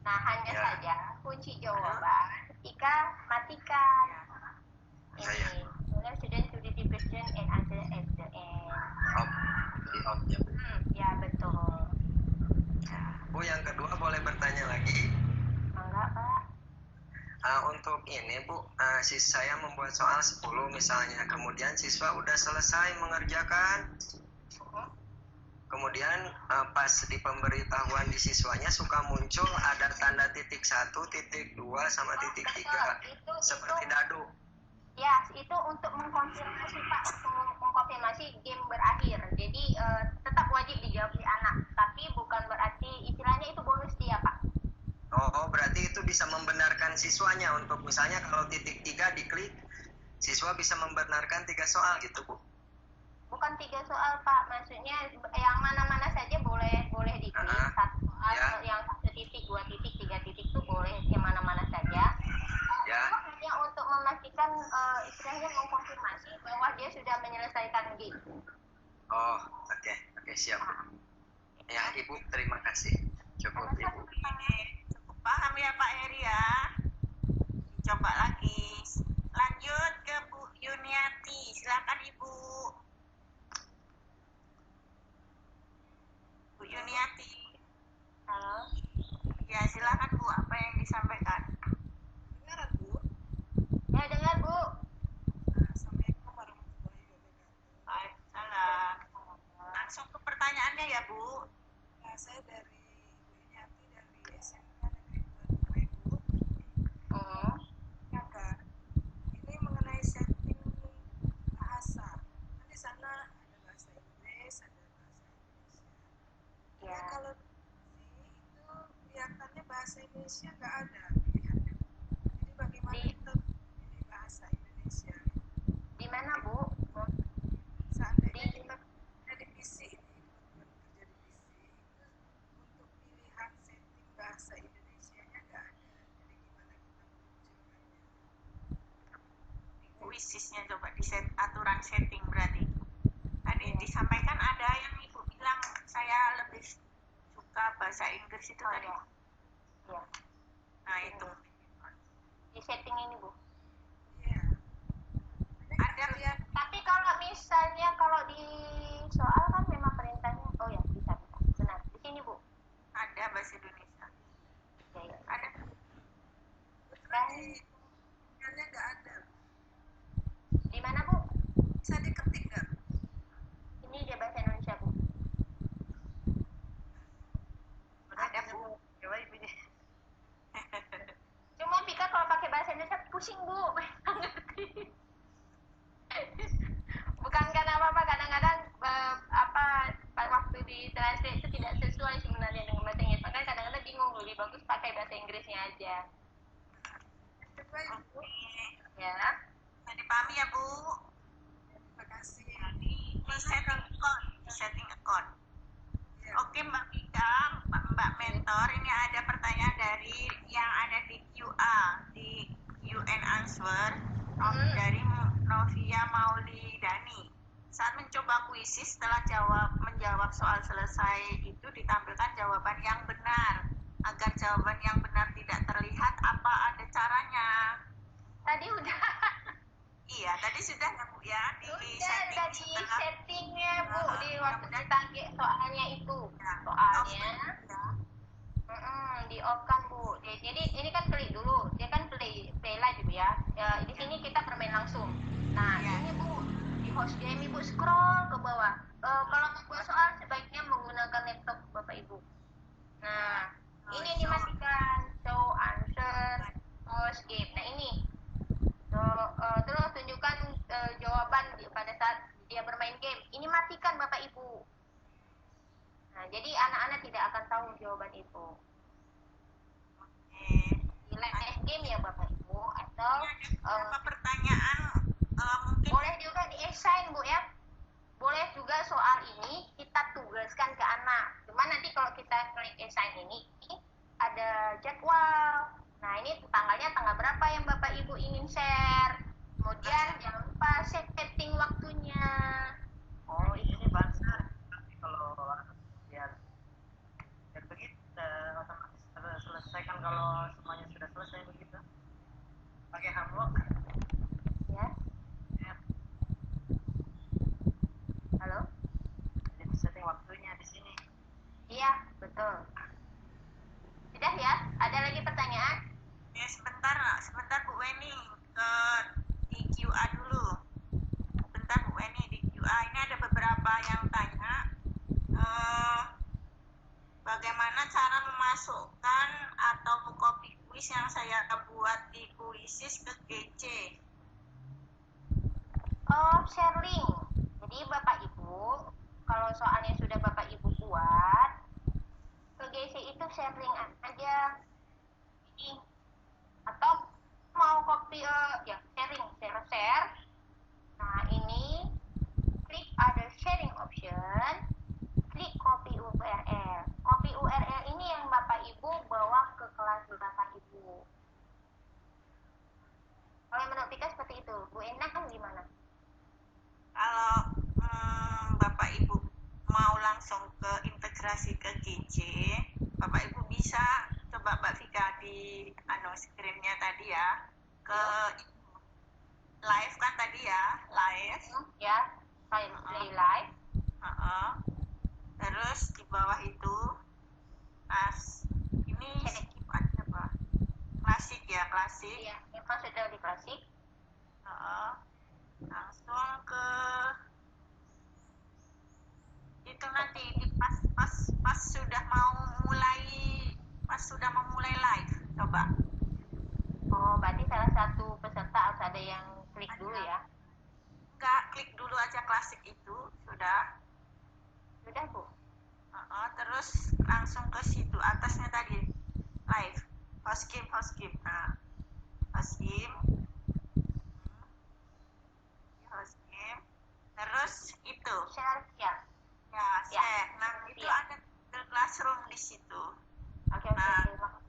Nah hanya Ya. saja kunci jawaban ketika matikan. Saya. Ini. Kemudian student to the question and answer at the end. Off. Di off ya. Ya betul. Bu, yang kedua boleh bertanya lagi? Enggak Pak. Untuk ini Bu, saya membuat soal 10 misalnya, kemudian siswa udah selesai mengerjakan, kemudian pas di pemberitahuan di siswanya suka muncul ada tanda titik 1, titik 2, sama titik 3, seperti dadu. Ya, itu untuk mengkonfirmasi Pak, untuk mengkonfirmasi game berakhir. Jadi tetap wajib dijawab di anak, tapi bukan berarti istilahnya itu bonus dia Pak. Oh, berarti itu bisa membenarkan siswanya untuk misalnya kalau titik 3 diklik, siswa bisa membenarkan 3 soal gitu Bu. Bukan 3 soal Pak, maksudnya yang mana-mana saja boleh diklik. Satu soal, Ya. yang 1 titik, 2 titik, 3 titik itu boleh yang mana-mana saja. Ya. Itu hanya untuk memastikan istilahnya mengkonfirmasi bahwa dia sudah menyelesaikan game. Oh, oke, siap. Ya, Ibu, terima kasih. Cukup Ibu. Cukup paham ya Pak Heri ya. Coba lagi. Lanjut ke Bu Yuniati. Silakan Ibu. Bu Yuniati. Halo. Ya silakan Bu. Apa yang disampaikan? Dengar Bu. Ya dengar Bu. Assalamualaikum warahmatullahi wabarakatuh. Waalaikumsalam. Langsung ke pertanyaannya ya Bu. Nah, saya dari Bu Yati dari SMK Negeri 22 Bu. Kata, ini mengenai setting bahasa. Kan di sana ada bahasa Inggris, ada bahasa Indonesia. Ya kalau itu kelihatannya bahasa Indonesia nggak ada pilihannya. Jadi bagaimana kita pilih bahasa Indonesia? Di mana Bu? Seandainya kita ada di PC ini, teman-teman kerja di PC itu untuk pilihan setting bahasa Indonesia-nya nggak ada. Jadi gimana kita memunculkannya? Kuisisnya coba di aturan setting berarti. Tadi disampaikan ada yang Ibu bilang saya lebih suka bahasa Inggris itu tadi. Ya. Nah itu. Di setting ini Bu. Iya. Ada Lihat Tapi kalau misalnya kalau di soal kan memang perintahnya, oh ya bisa. Benar. Di sini Bu. ada bahasa Indonesia. Ya. Ada. betul di pilihannya nggak ada. Di mana Bu? Bisa diketik nggak? Ini dia bahasa Indonesia Bu. Ada Bu. Coba Ibu. Cuma Pika kalau pakai bahasa Indonesia pusing Bu. Ngerti. Bukan karena apa-apa, kadang-kadang waktu di translate itu tidak sesuai sebenarnya dengan bahasa Inggris. Makanya kadang-kadang bingung, lebih bagus pakai bahasa Inggrisnya aja. Coba Ibu. Ya. Nah, dipahami ya Bu. Terima kasih. Di setting account. Di setting account. Ya. Oke Mbak Pika, Mbak Mentor, ini ada pertanyaan dari yang ada di QA, di UN Answer dari Novia Maulidani. Saat mencoba kuisis setelah menjawab soal selesai itu ditampilkan jawaban yang benar. Agar jawaban yang benar tidak terlihat, apa ada caranya? Tadi udah. Iya, tadi sudah ya Bu ya di Udah di settingnya Bu, di waktu kita soalnya itu. Ya, Soalnya ya. di off kan Bu. Jadi ini kan play dulu. Dia kan play live Ibu ya. Di sini kita bermain langsung. Nah, Ya. ini Bu di host game Ibu scroll ke bawah. Kalau membuat soal sebaiknya menggunakan laptop Bapak Ibu. Nah, ini yang dimatikan. Show answer host game. Nah, ini. Terus tunjukkan jawaban pada saat dia bermain game. Ini matikan Bapak Ibu. Nah, jadi anak-anak tidak akan tahu jawaban itu. Di live game ya Bapak Ibu, atau Apa pertanyaan mungkin boleh juga di-assign Bu ya. Boleh juga soal ini kita tugaskan ke anak. Cuma nanti kalau kita klik assign ini ada jadwal. Nah, ini tanggalnya tanggal berapa yang Bapak Ibu ingin share. Kemudian jangan lupa setting waktunya. Oh, ini bahasa kalau ya begitu otomatis selesaikan kalau semuanya sudah selesai begitu. Pakai Hamlock. Ya. Ya. Halo? Jadi setting waktunya di sini. Iya, betul. Sudah ya? Ada lagi pertanyaan? ya sebentar Bu Weni di QA dulu. Bentar Bu Weni di QA ini ada beberapa yang tanya bagaimana cara memasukkan atau copy kuis yang saya buat di Quizzes ke GC. Share link. Jadi Bapak Ibu, kalau soalnya sudah Bapak Ibu buat, ke GC itu share link aja. Ini. Atau mau copy, ya share. Nah, ini klik ada sharing option, klik copy URL. Copy URL ini yang Bapak Ibu bawa ke kelas Bapak Ibu. Kalau menurut Pika seperti itu, Bu Endang gimana? Kalau Bapak Ibu mau langsung ke integrasi ke GC, Bapak Ibu bisa coba Mbak Vika di screen-nya tadi ya, ke live kan tadi ya, live. Ya, play live. Terus di bawah itu, ini skip aja Pak. Klasik ya, klasik. Iya, memang sudah di klasik. Langsung ke itu nanti di pas sudah memulai live coba. Oh, berarti salah satu peserta harus ada yang klik dulu ya? Enggak, klik dulu aja klasik itu sudah Bu. Terus langsung ke situ atasnya tadi live host game. Nah, host game. Terus itu Share ya. share. Nah, itu ada Google Classroom di situ. Oke. Nah,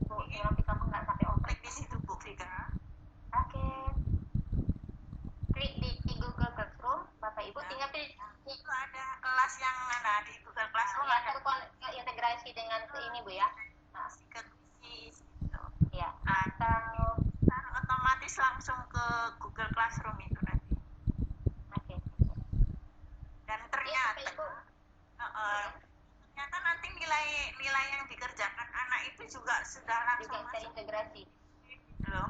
Bu, nanti kamu nggak sampai klik di situ Bu Vika. Oke. Klik di Google Classroom, Bapak Ibu tinggal pilih. Itu ada kelas yang di Google Classroom ada integrasi dengan ini Bu ya. Nah, ke quiz gitu. ya. Atau otomatis langsung ke Google Classroom itu nanti. Oke. Dan ternyata nanti nilai yang dikerjakan anak itu juga sudah langsung Juga terintegrasi. gitu loh.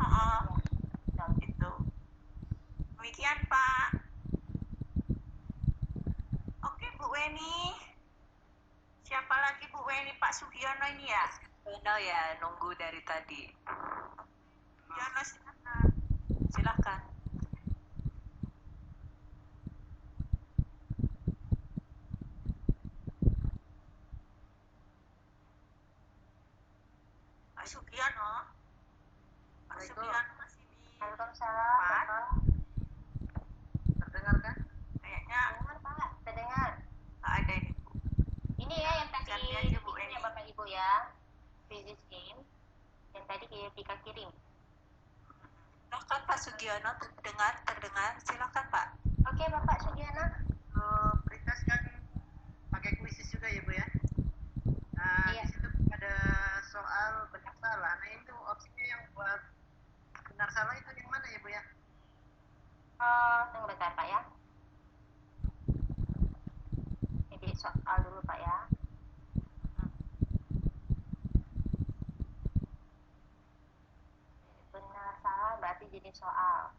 Gitu. Demikian Pak. Oke Bu Weni. Siapa lagi Bu Weni? Pak Sugiono ini ya? Sugiono ya, nunggu dari tadi. Sugiono silakan. Pak Sugiono masih di Waalaikumsalam, Bapak. Terdengar kan? kayaknya Dengar Pak, terdengar. nggak ada ini Bu. Ini ya yang tadi Ganti aja, Bu, ini ini. ya Bapak Ibu ya. Physics game yang tadi Pika kirim. Silakan Pak Sugiono, terdengar. Silakan Pak. Oke, Bapak Sugiono. Pritas kan pakai kuisis juga ya Bu ya. Nah, Iya. di situ ada soal benar salah. Nah, itu opsinya yang buat benar salah itu yang mana ya Bu ya? Tunggu bentar Pak ya. Jadi soal dulu Pak ya. Benar salah berarti jadi soal.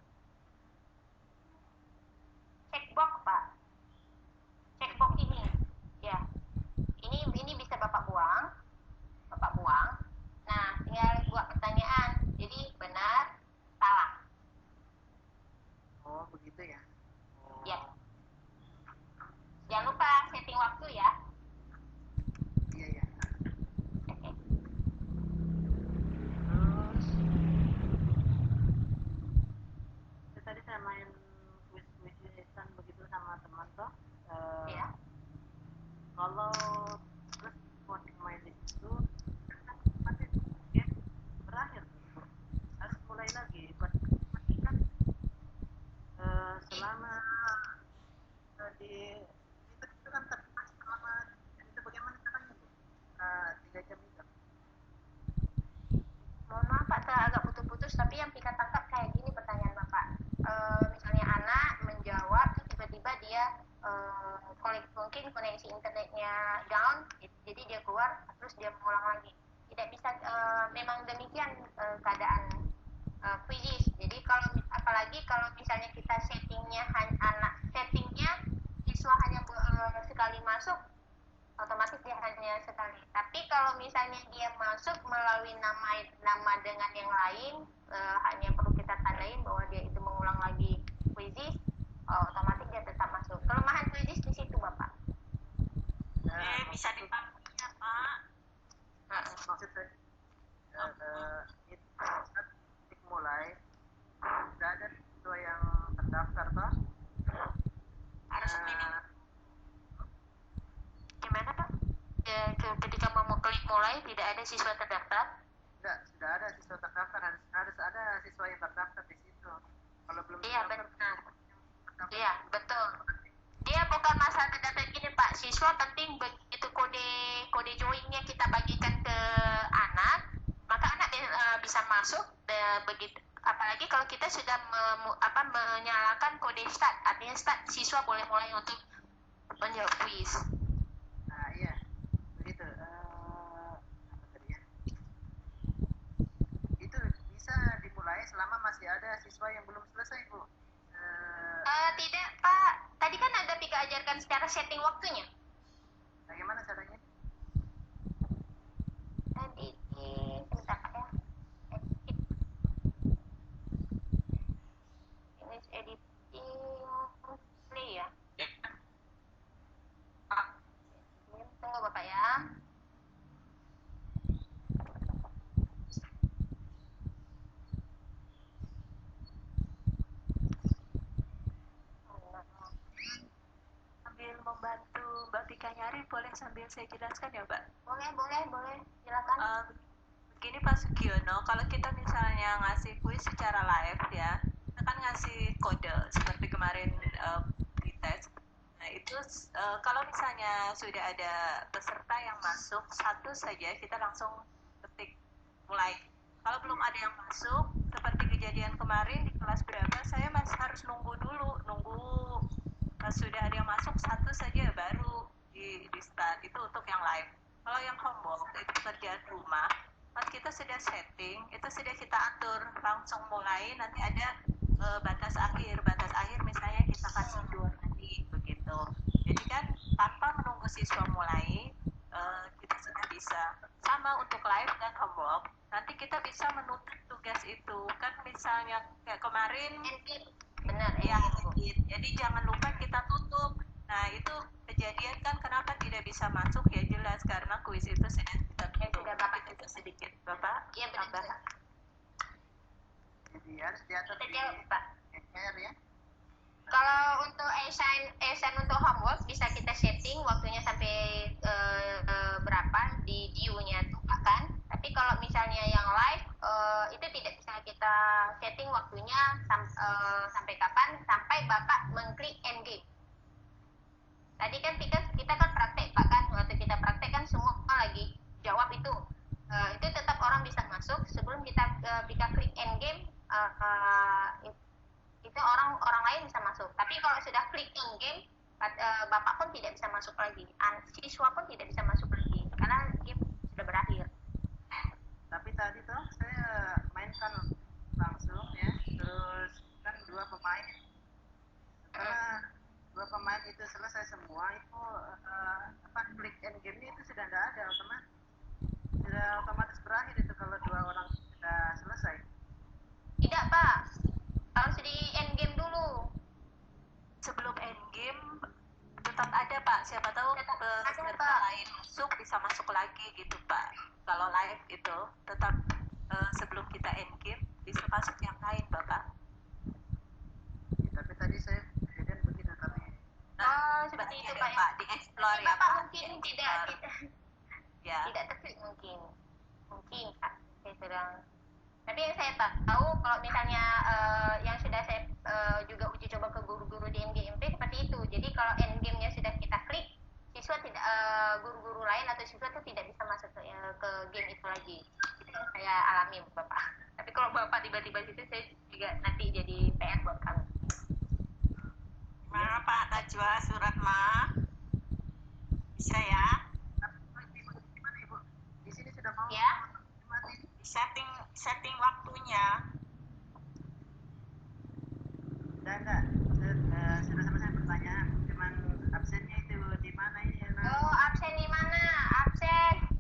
Checkbox Pak. Checkbox ini, ya. Ini bisa Bapak buang. Nah, tinggal buat pertanyaan. Jadi benar, salah. Oh, begitu ya. Ya. Jangan lupa setting waktu ya. Iya, iya. Oke. Terus tadi saya main kuis-kuisan begitu sama teman toh. Ya. Kalau terus mau main di situ pasti game berakhir tuh. Harus mulai lagi. Pasti kan selama di itu kan selama itu bagaimana caranya Bu? 3 jam itu. Mohon maaf Pak, agak putus-putus, tapi yang Pika tangkap kayak gini pertanyaan Bapak. Misalnya anak menjawab, tiba-tiba dia mungkin koneksi internetnya down, jadi dia keluar, terus dia mengulang lagi. Tidak bisa, memang demikian keadaan quizzes. Jadi apalagi kalau misalnya kita settingnya siswa hanya sekali masuk, otomatis dia hanya sekali. Tapi kalau misalnya dia masuk melalui nama dengan yang lain, hanya perlu kita tandain bahwa dia itu mengulang lagi quizzes, otomatis dia tetap masuk. Kelemahan quizzes di situ Bapak. Bisa dipakai ya Pak. Maksud saya itu saat mulai sudah ada siswa yang terdaftar toh. Harus minimum. Gimana Pak? Ketika mau klik mulai tidak ada siswa terdaftar? Enggak, sudah ada siswa terdaftar, harus ada siswa yang terdaftar di situ. Kalau belum Iya terdaftar, benar. Iya betul. Dia bukan masalah terdaftar gini Pak. Siswa penting begitu kode joinnya kita bagikan ke anak, maka anak bisa masuk begitu. Apalagi kalau kita sudah menyalakan kode start, artinya start, siswa boleh mulai untuk menjawab quiz. nah iya, begitu. Apa tadi ya? Itu bisa dimulai selama masih ada siswa yang belum selesai Bu. Tidak Pak, tadi kan ada Pika ajarkan secara setting waktunya. Bagaimana caranya? Tadi sebentar Pak ya. Finish editing play ya. Tunggu Bapak ya. Sambil membantu Mbak Pika nyari, boleh sambil saya jelaskan ya Mbak? Boleh. Silakan. Begini Pak Sugiono, kalau kita misalnya ngasih kuis secara live ya, kita kan ngasih kode seperti kemarin di tes. Nah itu kalau misalnya sudah ada peserta yang masuk satu saja, kita langsung ketik mulai. Kalau belum ada yang masuk, seperti kejadian kemarin di kelas berapa, saya masih harus nunggu sudah ada yang masuk satu saja baru di start. Itu untuk yang live. Kalau yang homework itu pekerjaan rumah, pas kita sudah setting, itu sudah kita atur langsung mulai. Nanti ada batas akhir misalnya kita kasih 2 menit begitu. Jadi kan tanpa menunggu siswa mulai, kita sudah bisa. Sama untuk live dan homework, nanti kita bisa menutup tugas itu. Kan misalnya kayak kemarin, Benar ya, jadi jangan lupa kita tutup. Nah itu kejadian kan kenapa tidak bisa masuk ya, jelas karena kuis itu sudah kita tutup. Sudah Bapak itu sedikit Bapak. Iya benar. Jadi harus diatur Kita di jawab Pak. share ya. Kalau untuk assign untuk homework bisa kita setting waktunya sampai berapa di view-nya tuh kan. Tapi kalau misalnya yang live itu tidak bisa kita setting waktunya sampai kapan, sampai Bapak mengklik end game. Tadi kan kita kan praktek Pak kan, waktu kita praktek kan semua lagi jawab itu. Itu tetap orang bisa masuk sebelum kita klik end game. Itu orang lain bisa masuk. Tapi kalau sudah klik in game, Bapak pun tidak bisa masuk lagi. siswa pun tidak bisa masuk lagi karena game sudah berakhir. Tapi tadi tuh saya mainkan langsung ya, terus kan 2 pemain. Setelah 2 pemain itu selesai semua, itu klik end game itu sudah tidak ada otomatis. Sudah otomatis berakhir itu kalau 2 orang sudah selesai. Tidak Pak, harus di end game dulu. Sebelum end game tetap ada Pak, siapa tahu peserta lain masuk bisa masuk lagi gitu Pak. Kalau live itu tetap sebelum kita end game bisa masuk yang lain Bapak. Tapi tadi saya kejadian begitu tapi. Seperti itu ya, Pak. Di explore ya Bapak Pak. mungkin tidak Ya. tidak terklik mungkin Pak. Saya sedang. Tapi yang saya tahu kalau misalnya yang sudah saya juga uji coba ke guru-guru di MGMP seperti itu. Jadi kalau end game-nya sudah kita klik, siswa tidak guru-guru lain atau siswa itu tidak bisa masuk ke game itu lagi. Itu yang saya alami Bapak. Tapi kalau Bapak tiba-tiba situ saya juga nanti jadi PR buat kami. Gimana Pak Tajwa surat Ma? Bisa ya? Gimana Ibu? Di sini sudah mau Ya. Setting waktunya. Enggak. Sudah selesai pertanyaan. Cuman absennya itu di mana ini? Oh, absen di mana? Absen.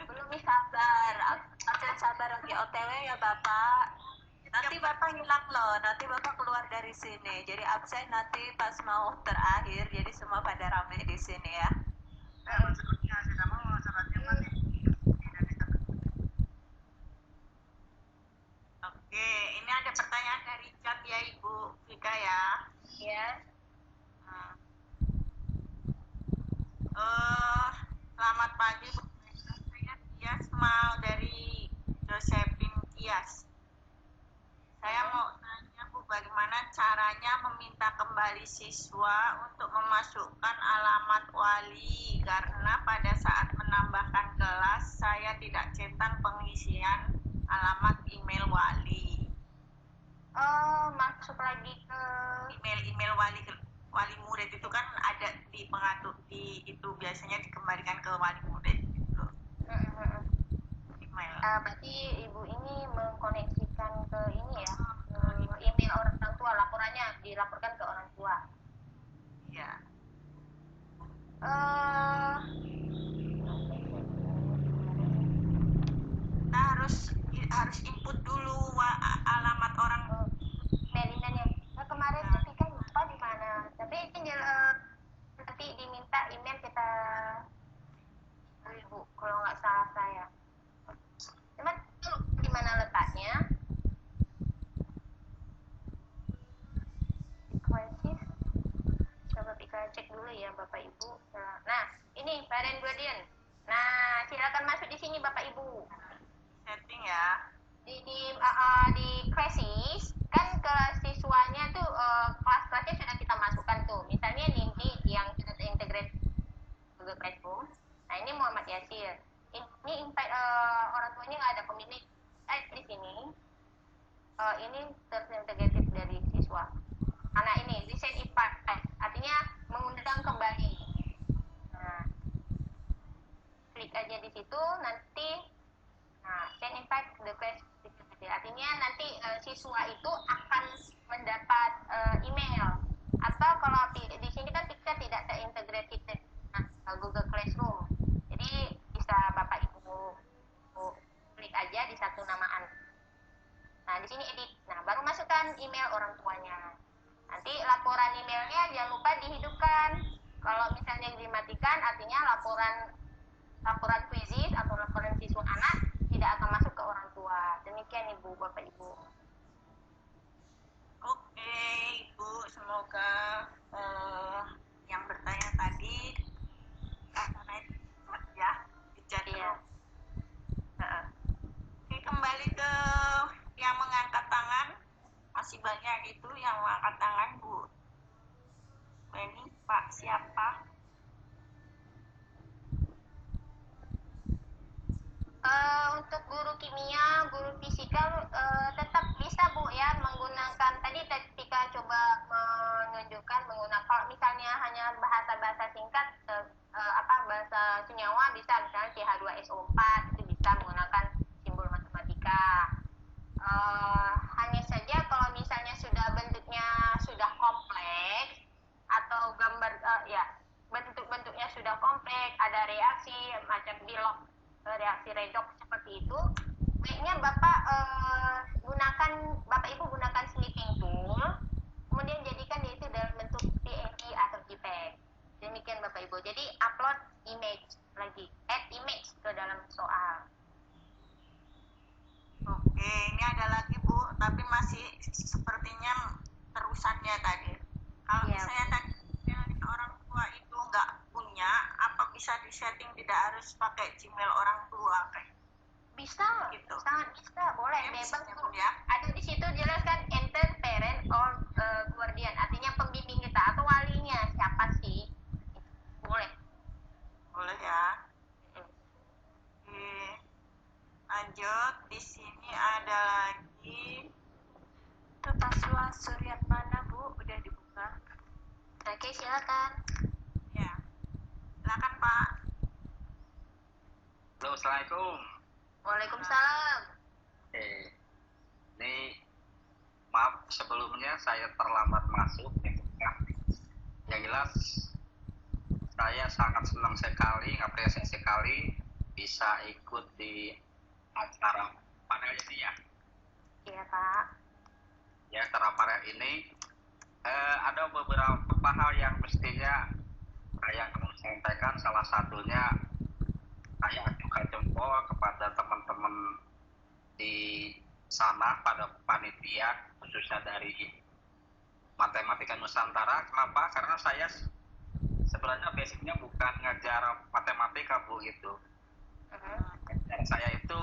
Belum sabar. Absen sabar lagi OTW ya Bapak. Nanti Bapak hilang loh. Nanti Bapak keluar dari sini. Jadi absen nanti pas mau terakhir. Jadi semua pada rame di sini ya. Maksudnya sudah mau suratnya mana? Oke, ini ada pertanyaan dari chat ya Ibu Vika ya. Ya. Selamat pagi Bu. Saya Tias mau dari Josephine Tias. Saya mau tanya Bu, bagaimana caranya meminta kembali siswa untuk memasukkan alamat wali, karena pada saat menambahkan kelas saya tidak centang pengisian alamat email wali. Masuk lagi ke Email wali murid itu kan ada di pengatur di itu biasanya dikembalikan ke wali murid gitu. Email. Berarti ibu ini mengkoneksikan ke ini ya, ke email orang tua, laporannya dilaporkan ke orang tua. Iya. Kita harus input dulu alamat orang. Melinanya kemarin tuh Tika lupa di mana, tapi nanti diminta email kita ibu kalau nggak salah saya. Cuman itu di mana letaknya? Kuasis. Coba Tika cek dulu ya Bapak Ibu. Nah, ini Parent Guardian. Nah, silakan masuk di sini Bapak Ibu. Setting ya. Di Crisis kan kelas siswanya tuh kelas-kelasnya sudah kita masukkan tuh. Misalnya Nindi yang sudah terintegrasi Google Classroom. Nah, ini Muhammad Yasir. Ini orang tuanya nggak ada pemilik di sini. Ini terintegratif dari siswa. Anak ini reset impact, artinya mengundang kembali. Nah, klik aja di situ nanti. Nah, send invite the class. Artinya nanti siswa itu akan mendapat email. Atau kalau di sini kan kita tidak terintegrated Google Classroom. Jadi bisa Bapak Ibu klik aja di satu namaan. Nah, di sini edit. Nah, baru masukkan email orang tuanya. Nanti laporan emailnya jangan lupa dihidupkan. Kalau misalnya dimatikan, artinya laporan quizzes atau laporan siswa anak tidak akan masuk ke orang tua. Demikian Ibu, Bapak Ibu. Oke, Ibu, semoga yang bertanya tadi ya dijadi. Iya. Oke, kembali ke yang mengangkat tangan. Masih banyak itu yang mengangkat tangan, Bu. Ini Pak siapa? Untuk guru kimia, guru fisika tetap bisa Bu ya menggunakan, tadi ketika coba menunjukkan menggunakan, kalau misalnya hanya bahasa-bahasa singkat feedback, ada reaksi macam belok, reaksi redox seperti itu, baiknya Bapak Ibu gunakan sleeping tool, kemudian jadikan itu dalam bentuk PNG atau JPEG. Demikian Bapak Ibu. Jadi upload image lagi, add image ke dalam soal. Oke, ini ada lagi Bu, tapi masih sepertinya terusannya tadi. Kalau Iya. misalnya tadi orang tua itu nggak punya, apa bisa disetting tidak harus pakai Gmail orang tua kayak Bisa, gitu? sangat bisa, boleh, Ya, bebas bisa, Bu. ya. Ada di situ jelaskan enter parent or guardian, artinya pembimbing kita atau walinya siapa sih? Boleh. Boleh ya. Oke. Lanjut, di sini ada lagi. Itu Paswa Suryatmana Bu, udah dibuka. Oke, silakan. Ya, silakan Pak. Halo, Assalamualaikum. Waalaikumsalam. Ini maaf sebelumnya saya terlambat masuk. Yang jelas saya sangat senang sekali, apresiasi sekali bisa ikut di acara panel ini ya. Iya Pak. Ya, acara panel ini ada beberapa hal yang mestinya saya akan sampaikan. Salah satunya saya ajukan jempol kepada teman-teman di sana, pada panitia khususnya dari Matematika Nusantara. Kenapa? Karena saya sebenarnya basicnya bukan ngajar matematika Bu itu. Ngajar saya itu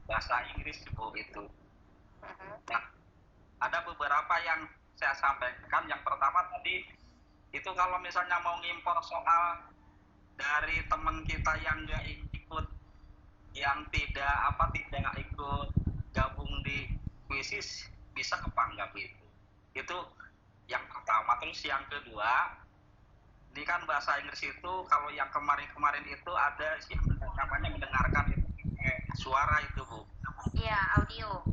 bahasa Inggris Bu itu. Nah, ada beberapa yang saya sampaikan. Yang pertama tadi itu kalau misalnya mau ngimpor soal dari teman kita yang nggak ikut, yang tidak ikut gabung di kuisis, bisa apa enggak gitu? Itu yang pertama. Terus yang kedua, ini kan bahasa Inggris itu kalau yang kemarin-kemarin itu ada yang namanya mendengarkan itu suara itu Bu. Iya, audio.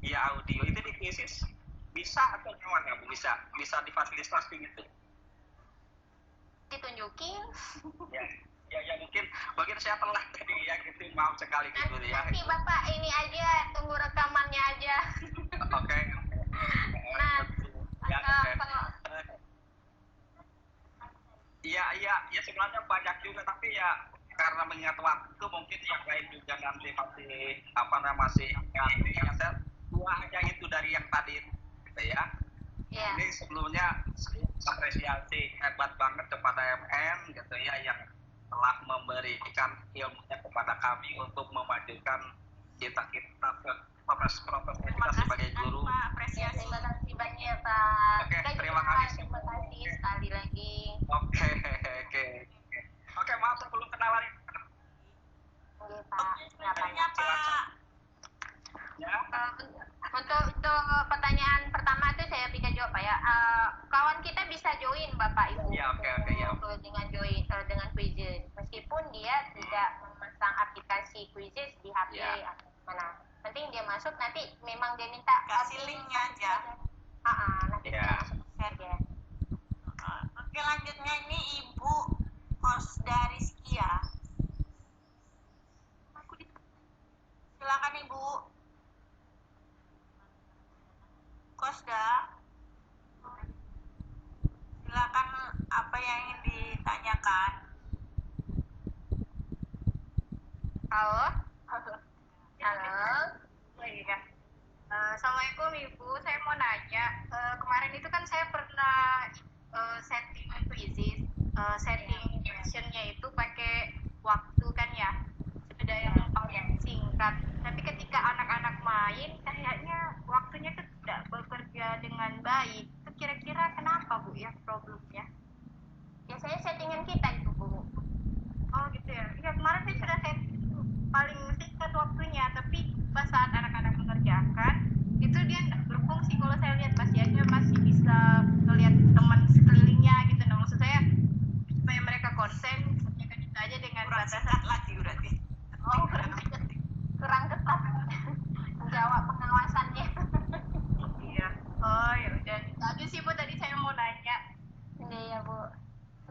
Iya, audio itu di kuisis bisa atau gimana Bu? Bisa difasilitasi gitu. Ditunjukin. Ya mungkin saya telah tadi ya gitu, maaf sekali gitu ya. Nanti Bapak ini aja, tunggu rekamannya aja. Oke. Nah, Ya, kalau Iya sebenarnya banyak juga, tapi ya karena mengingat waktu mungkin yang lain juga nanti masih nanti ya saya dua aja itu dari yang tadi gitu ya. Iya. Ini sebelumnya apresiasi hebat banget kepada MN gitu ya, yang telah memberikan ilmunya kepada kami untuk memajukan kita profesor kita sebagai guru. Pak, apresiasi. Terima kasih banyak Pak. Oke, terima kasih. Terima kasih sekali lagi. Oke, maaf sebelum kenalan. Oke Pak. Sebenarnya Pak. Ya. Untuk pertanyaan pertama itu saya bisa jawab Pak ya. Kawan kita bisa join Bapak Ibu. Ya, oke, ya. Dengan join dengan Quizzes. Meskipun dia tidak memasang aplikasi Quizzes di HP atau mana. Penting dia masuk, nanti memang dia minta Kasih linknya aja. Nanti share ya. Oke, lanjutnya ini Ibu Kosda Rizkia. Silakan Ibu Kosda. Silakan, apa yang ingin ditanyakan? Halo. Iya. Assalamualaikum Ibu, saya mau nanya. Kemarin itu kan saya pernah setting quizzes, setting questionnya itu pakai waktu kan ya, sudah yang paling singkat. Tapi ketika anak-anak main, kayaknya waktunya itu tidak bekerja dengan baik. Itu kira-kira kenapa Bu ya problemnya? Ya saya settingan kita itu Bu. Oh gitu ya. Iya kemarin saya sudah setting paling singkat waktunya, tapi pas saat anak-anak mengerjakan itu dia nggak berfungsi. Kalau saya lihat pasiennya masih bisa melihat teman sekelilingnya gitu. Nah maksud saya supaya mereka konsen, kerjakan itu aja dengan batasan lagi berarti. Oh kurang ketat menjawab pengawasannya. Iya. Oh ya udah. Tadi sih Bu, tadi saya mau nanya. Iya Bu.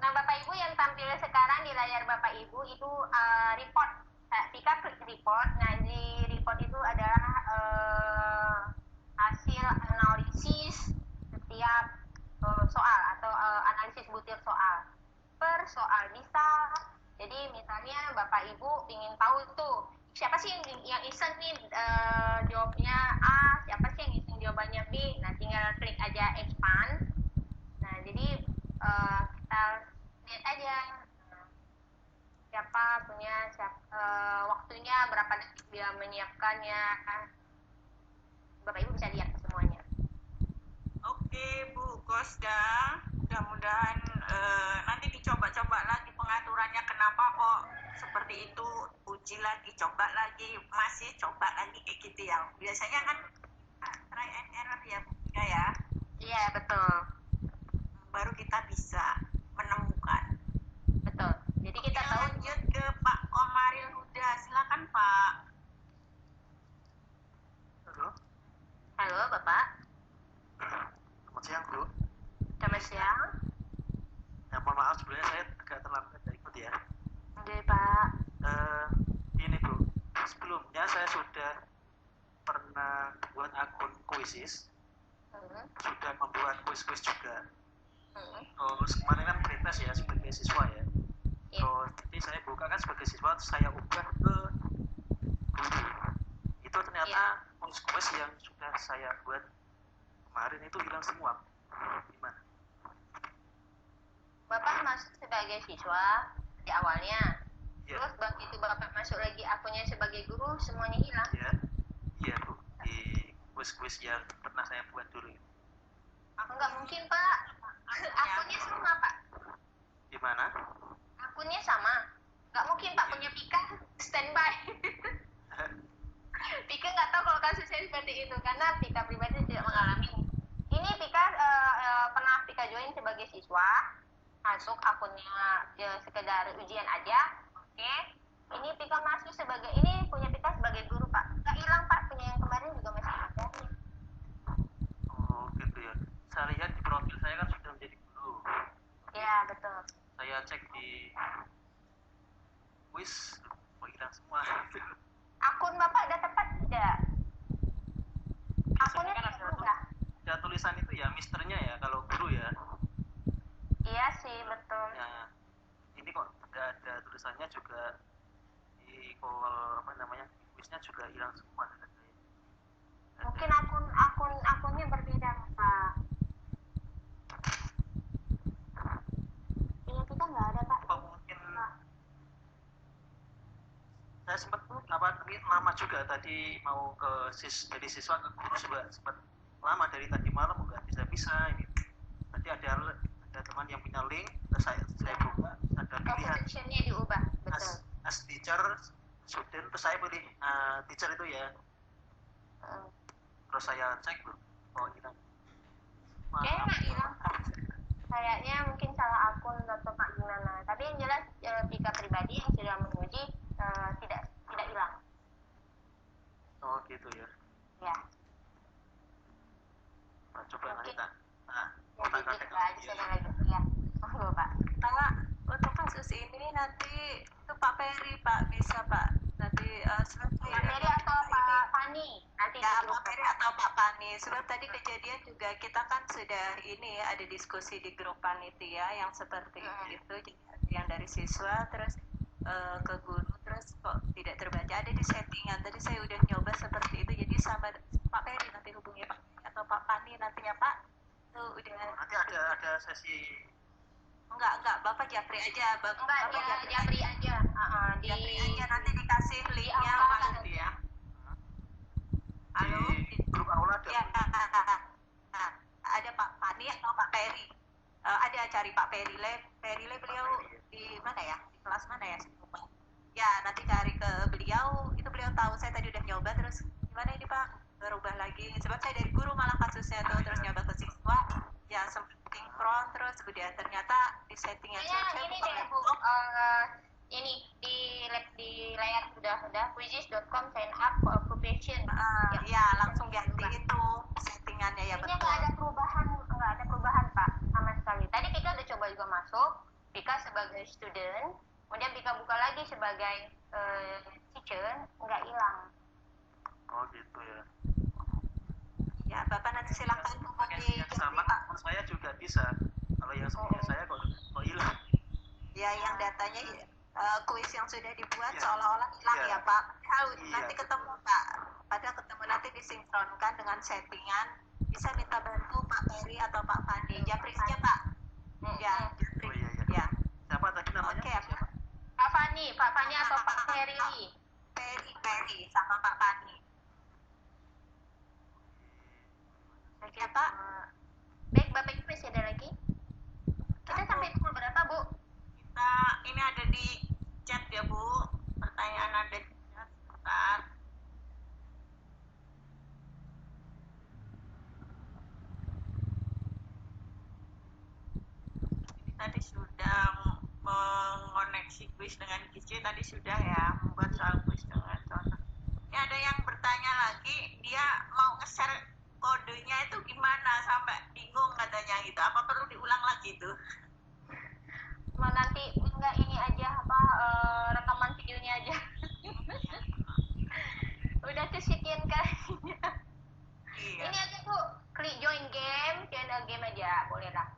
Nah Bapak Ibu yang tampil sekarang di layar Bapak Ibu itu report. Pika klik report. Nah, di report itu adalah hasil analisis setiap soal atau analisis butir soal per soal bisa. Jadi misalnya Bapak Ibu ingin tahu tuh siapa sih yang iseng nih jawabnya A, siapa sih yang iseng jawabannya B. Nah, tinggal klik aja expand. Nah, jadi kita lihat aja siapa punya waktunya berapa detik dia menyiapkannya. Bapak Ibu bisa lihat semuanya. Oke Bu Kosda, mudah-mudahan nanti dicoba-coba lagi pengaturannya, kenapa kok seperti itu, uji lagi, coba lagi, masih coba lagi kayak gitu ya. Biasanya kan try and error ya Bu ya. Iya, betul. Baru kita bisa menemukan. Betul. Jadi kita Oke, tahu. lanjut ke Pak Komaril Huda, silakan Pak. Halo Bapak. Selamat siang, Bro. Selamat siang. Ya, mohon maaf sebenarnya saya agak terlambat ikut ya. Oke Pak. Ini Bro, sebelumnya saya sudah pernah buat akun Quizzes, sudah membuat quiz-quiz juga. Terus kemarin kan pretest ya sebagai siswa ya. Terus jadi saya buka kan sebagai siswa, terus saya ubah ke guru. Itu ternyata quiz-quiz yang sudah saya buat kemarin itu hilang semua. Gimana? Bapak masuk sebagai siswa di awalnya. Ya. Terus begitu Bapak masuk lagi akunnya sebagai guru, semuanya hilang. Iya. Iya, Bu. Di quiz-quiz yang pernah saya buat dulu. Enggak mungkin, Pak. Akunnya sama, Pak. Gimana? Akunnya sama. Enggak mungkin, Pak, punya Pika standby. Pika nggak tahu kalau kasusnya seperti itu karena Pika pribadi tidak mengalami. Ini Pika pernah Pika join sebagai siswa, masuk akunnya sekedar ujian aja. Oke. Ini Pika masuk sebagai, ini punya Pika sebagai guru, Pak. Nggak hilang, Pak. Punya yang kemarin juga masih ada. Oh gitu ya. Saya lihat di profil saya kan sudah menjadi guru. Ya, betul. Saya cek di quiz, kok hilang semua. Akun Bapak ada tepat tidak? Akunnya kan ada tulisan itu ya, misternya ya kalau guru ya. Iya sih, betul. Ya, ini kok nggak ada tulisannya juga di call apa namanya di quiznya juga hilang semua. Mungkin akunnya berbeda, Pak. Iya, kita nggak ada, Pak. Apa mungkin saya sempat lama juga tadi mau ke dari siswa ke guru juga sempat lama dari tadi malam nggak bisa ini. Tadi ada teman yang punya link, terus saya buka ada pilihan Positionnya diubah, betul. as teacher student, terus saya pilih teacher itu ya. Terus saya cek oh hilang. Kayaknya nggak hilang, Pak. Kayaknya mungkin salah akun atau Pak gimana. Tapi yang jelas Pika pribadi yang sudah menguji tidak hilang. Oh gitu ya. Ya. Nah, coba nanti tak. Ya. Oh, Pak. Pak, untuk kasus ini nanti itu Pak Peri, Pak, bisa Pak nanti Pak Peri atau Pak Pani nanti ya, Pak Peri atau Pak Pani. Sebab tadi kejadian juga kita kan sudah ini ada diskusi di grup panitia yang seperti itu, yang dari siswa terus ke guru terus kok tidak terbaca, ada di settingan. Tadi saya udah nyoba seperti itu, jadi sama Pak Peri nanti hubungi Pak atau Pak Pani nantinya Pak. Tuh udah. Nanti ada sesi. Enggak, Bapak Japri aja. Japri aja. Japri aja, nanti dikasih linknya Pak ya. Halo? Di grup aula ada. Ya, ada Pak Pani atau Pak Peri. Ada cari Pak Perile beliau di mana ya? Di kelas mana ya? Ya, nanti cari ke beliau, itu beliau tahu saya tadi udah nyoba terus gimana ini Pak? Berubah lagi. Sebab saya dari guru malah kasusnya tuh terus nyoba ke siswa. Ya sempat sinkron terus udah ternyata di settingnya ini deh Bu, ini di layar sudah quizzes.com sign up for occupation. Ya langsung ganti itu settingannya ya betul. Nggak ada perubahan Pak sama sekali. Tadi kita udah coba juga masuk, Pika sebagai student, ketika buka lagi sebagai teacher nggak hilang. Oh gitu ya. Ya, Bapak nanti silakan Pakai hubungi yang sama, menurut saya juga bisa. Kalau yang punya saya kok hilang. ya yang datanya kuis yang sudah dibuat Iya. seolah-olah hilang Iya. ya Pak. Iya, Nanti betul. ketemu Pak. Padahal ketemu nanti disinkronkan dengan settingan. Bisa minta bantu Pak Peri atau Pak Fandi. Japri aja Pak. Ya, Japri. Oh iya iya. Ya. Siapa tadi namanya? Oke, Siapa? Pak Fani atau Pak Heri? Peri sama Pak Fandi. Oke Pak. Baik, Bapak Ibu masih ada lagi? Kita sampai pukul berapa, Bu? Kita ini ada di chat ya Bu, pertanyaan ada di chat sebentar. Ini tadi sudah mengoneksi kuis dengan Gizi, tadi sudah ya membuat soal kuis dengan contoh. Ini ada yang bertanya lagi, dia mau nge-share kodenya itu gimana sampai bingung katanya gitu. Apa perlu diulang lagi tuh? Nanti enggak ini aja rekaman videonya aja. Udah kesekian kalinya. Iya. Ini aja Bu, klik join game aja, boleh lah.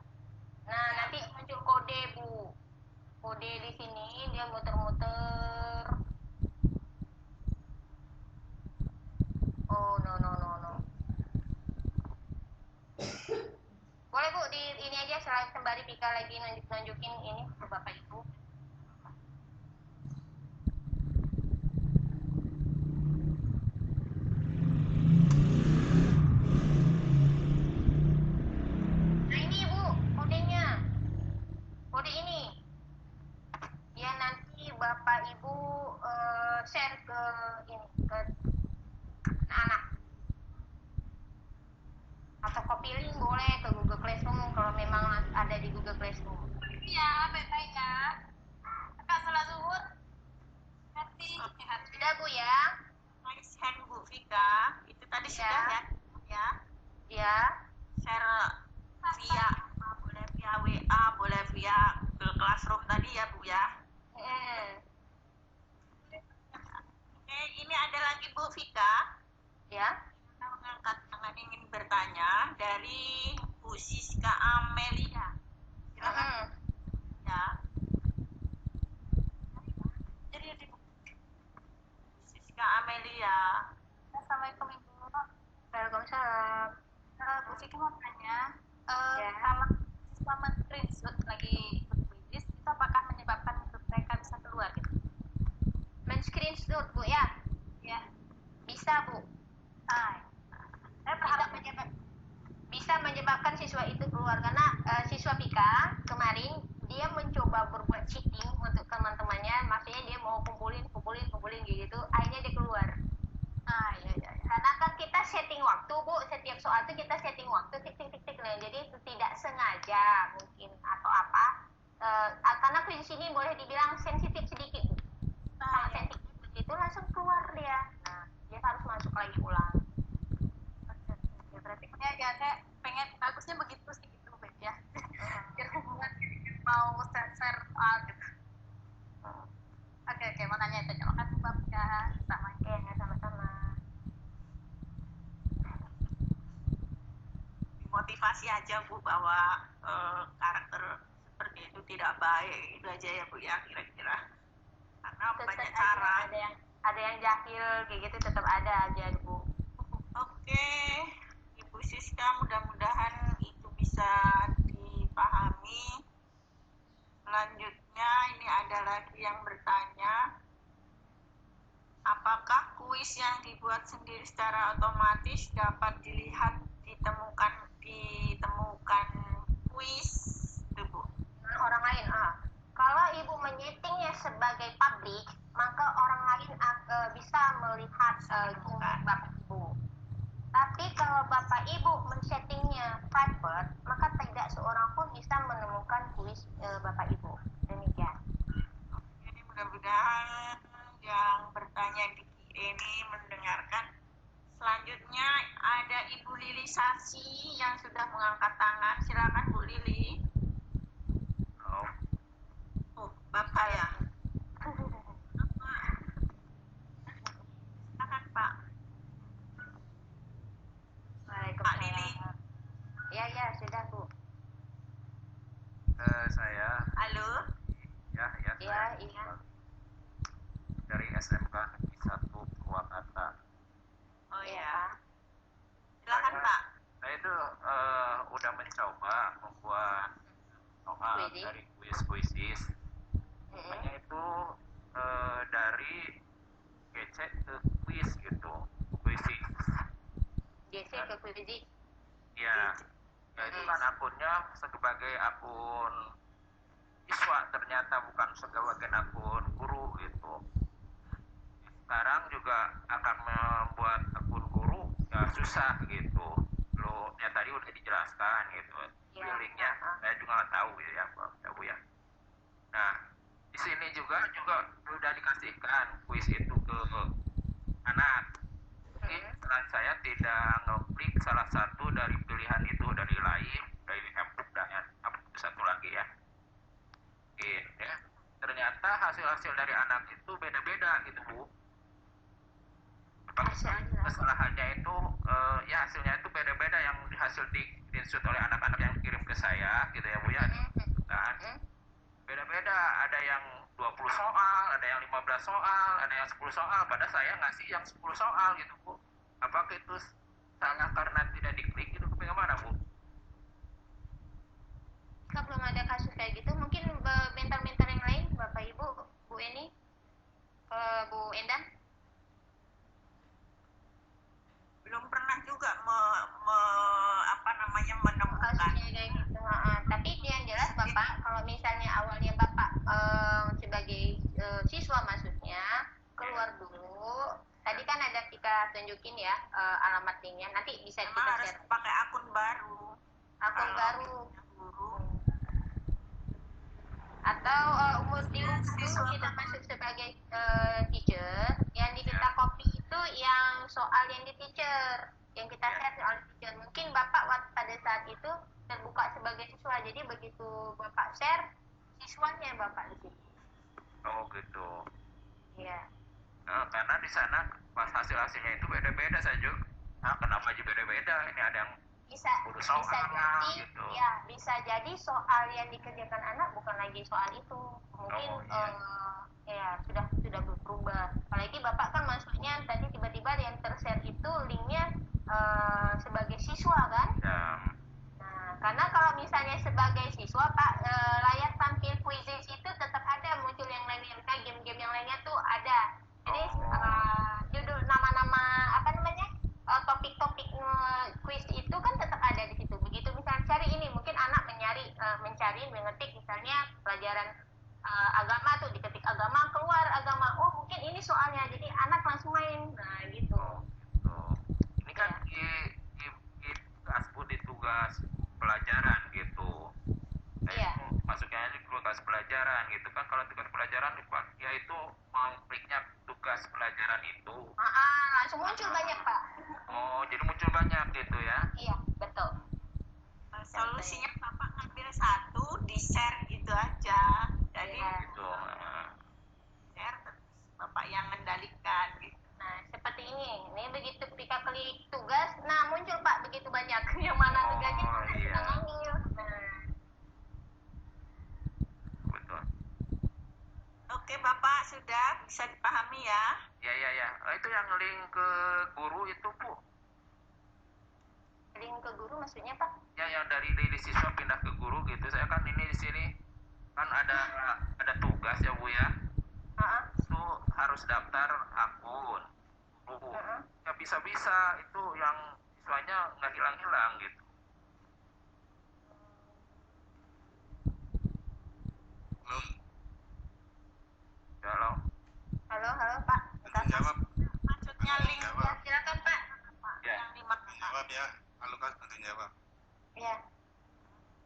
Nah, nanti muncul kode Bu. Kode di sini dia muter-muter. Oh, no. Boleh Bu, di ini aja sembari Pika lagi nunjukin ini ke Bapak Ibu. Nah ini Bu, kodenya. Kode ini. Ya nanti Bapak Ibu share ke ini ke anak. Atau copy link boleh ke Google Classroom kalau memang ada di Google Classroom. Iya, baik-baik ya. Kakak salah zuhur. Hati. Sudah Bu ya? Raise hand Bu Vika, itu tadi sudah ya. Ya. Share via boleh via WA, boleh via Google Classroom tadi ya Bu ya. Oke, ini ada lagi Bu Vika. Ya. Kita mengangkat tangan ingin bertanya dari Bu Siska Amelia. Silakan. Ya. Jadi Bu Siska Amelia. Assalamualaikum Ibu. Waalaikumsalam. Bu Vicky mau tanya, kalau siswa men-screenshot lagi ikut quiz, itu apakah menyebabkan grup mereka bisa keluar gitu? Men-screenshot Bu ya? Ya. Bisa Bu. Saya berharap bisa menyebabkan siswa itu keluar karena siswa Pika kemarin dia mencoba berbuat cheating untuk teman-temannya, maksudnya dia mau kumpulin gitu, akhirnya dia keluar. Iya. Karena kan kita setting waktu Bu, setiap soal itu kita setting waktu tik nah, jadi itu tidak sengaja mungkin atau apa, karena kuis ini boleh dibilang sensitif sedikit Bu. Sangat sensitif begitu langsung keluar dia. Nah, dia harus masuk lagi ulang. ya berarti ya saya pengen bagusnya begitu sih gitu Bu ya. Biar hubungan mau share soal gitu. Oke, makanya itu terima kasih Mbak Pika. Sama-sama. Motivasi aja Bu bahwa karakter seperti itu tidak baik, itu aja ya Bu ya kira-kira. Karena banyak cara. Ada yang jahil kayak gitu tetap ada aja Bu. Oke, Ibu Siska, mudah-mudahan itu bisa dipahami. Selanjutnya ini ada lagi yang bertanya, apakah kuis yang dibuat sendiri secara otomatis dapat dilihat ditemukan kuis itu Bu? Orang lain kalau Ibu menyetingnya sebagai publik, maka orang lain bisa melihat Bapak Ibu. Tapi kalau Bapak Ibu men-settingnya private, maka tidak seorang pun bisa menemukan kuis Bapak Ibu. Demikian. Jadi mudah-mudahan yang bertanya di ini mendengarkan. Selanjutnya ada Ibu Lili Sasi yang sudah mengangkat tangan. Silakan Bu Lili. Oh, Bapak ya. Ya, iya. Dari SMK Negeri 1 Purwakarta. Oh Iya, ya, Pak. silakan Pak. Saya itu udah mencoba membuat soal Kuisis. dari kuis-kuisis. Hanya itu dari GC ke kuis gitu, kuisis. GC ke kuisis. Ya, ya itu kan akunnya sebagai akun siswa, ternyata bukan sebagai akun guru gitu. Sekarang juga akan membuat akun guru ya susah gitu. Lo ya tadi udah dijelaskan gitu. Ya. Linknya saya juga nggak tahu ya, Bu ya. Nah, di sini juga udah dikasihkan kuis itu ke anak. Jadi saya tidak ngeklik salah satu dari pilihan itu, dari lain, dari Hempuk dan satu lagi ya. Ya. Ternyata hasil dari anak itu beda-beda gitu, Bu. Kesalahannya itu ya hasilnya itu beda-beda, yang hasil di-screenshot oleh anak-anak yang kirim ke saya gitu ya, Bu ya. Kan beda-beda, ada yang 20 soal, ada yang 15 soal, ada yang 10 soal, padahal saya ngasih yang 10 soal gitu, Bu. Apakah itu salah karena tidak diklik gitu, bagaimana, Bu? Jika belum ada kasus kayak gitu, mungkin mentor-mentor yang lain, Bapak Ibu, Bu Eni, Bu Endang? Belum pernah juga menemukan Kasusnya kayak gitu. Tapi yang jelas Bapak, kalau misalnya awalnya Bapak sebagai siswa maksudnya, keluar dulu. Tadi kan ada kita tunjukin ya alamat linknya, nanti bisa kita harus share. pakai akun baru. Akun Kalau baru. Guru. Atau umur dulu kita masuk sebagai teacher, yang kita copy itu yang soal yang di teacher, yang kita share soal teacher. Mungkin Bapak pada saat itu terbuka sebagai siswa, jadi begitu Bapak share, siswanya Bapak di situ. Oh gitu. Iya. Nah, karena di sana pas hasilnya itu beda-beda saja. Nah, kenapa aja beda-beda? Ini ada yang bisa soal jadi gitu. ya, bisa jadi soal yang dikerjakan anak bukan lagi soal itu, mungkin ya sudah berubah. Apalagi Bapak kan maksudnya tadi tiba-tiba yang tershare itu linknya sebagai siswa kan ya. Nah, karena kalau misalnya sebagai siswa Pak, layar tampil quizzes itu tetap ada muncul yang lainnya, game-game yang lainnya tuh ada. Jadi judul nama-nama apa namanya topik-topik quiz itu kan tetap ada di situ. Begitu misalnya cari ini, mungkin anak mencari mengetik misalnya pelajaran agama tuh, diketik agama, keluar agama, oh mungkin ini soalnya, jadi anak langsung main. Nah gitu. Ini kan di Asbud di tugas pelajaran gitu. Iya. Masuknya ini tugas pelajaran gitu kan. Kalau tugas pelajaran ya itu mau kliknya tugas pelajaran itu. Langsung muncul banyak Pak. Oh, jadi muncul banyak gitu ya? Iya, betul. Solusinya Bapak ngambil satu, di-share gitu aja. Jadi gitu. share, Bapak yang mengendalikan gitu. Nah, seperti ini begitu ketika klik tugas, nah muncul Pak begitu banyak yang mana tugasnya kita ngambil. Betul. Oke Bapak, sudah bisa dipahami ya? Ya. Itu yang link ke guru itu, Bu. Link ke guru maksudnya Pak? Ya, yang dari siswa pindah ke guru gitu. Saya kan ini di sini kan ada tugas ya, Bu ya. Itu harus daftar akun. Ya bisa-bisa itu yang siswanya nggak hilang-hilang gitu. Halo Pak. Jawab. Maksudnya link Ya, silakan Pak. Ya. Yang dimaksud. Jawab ya. Kalau kan bantu jawab. Ya.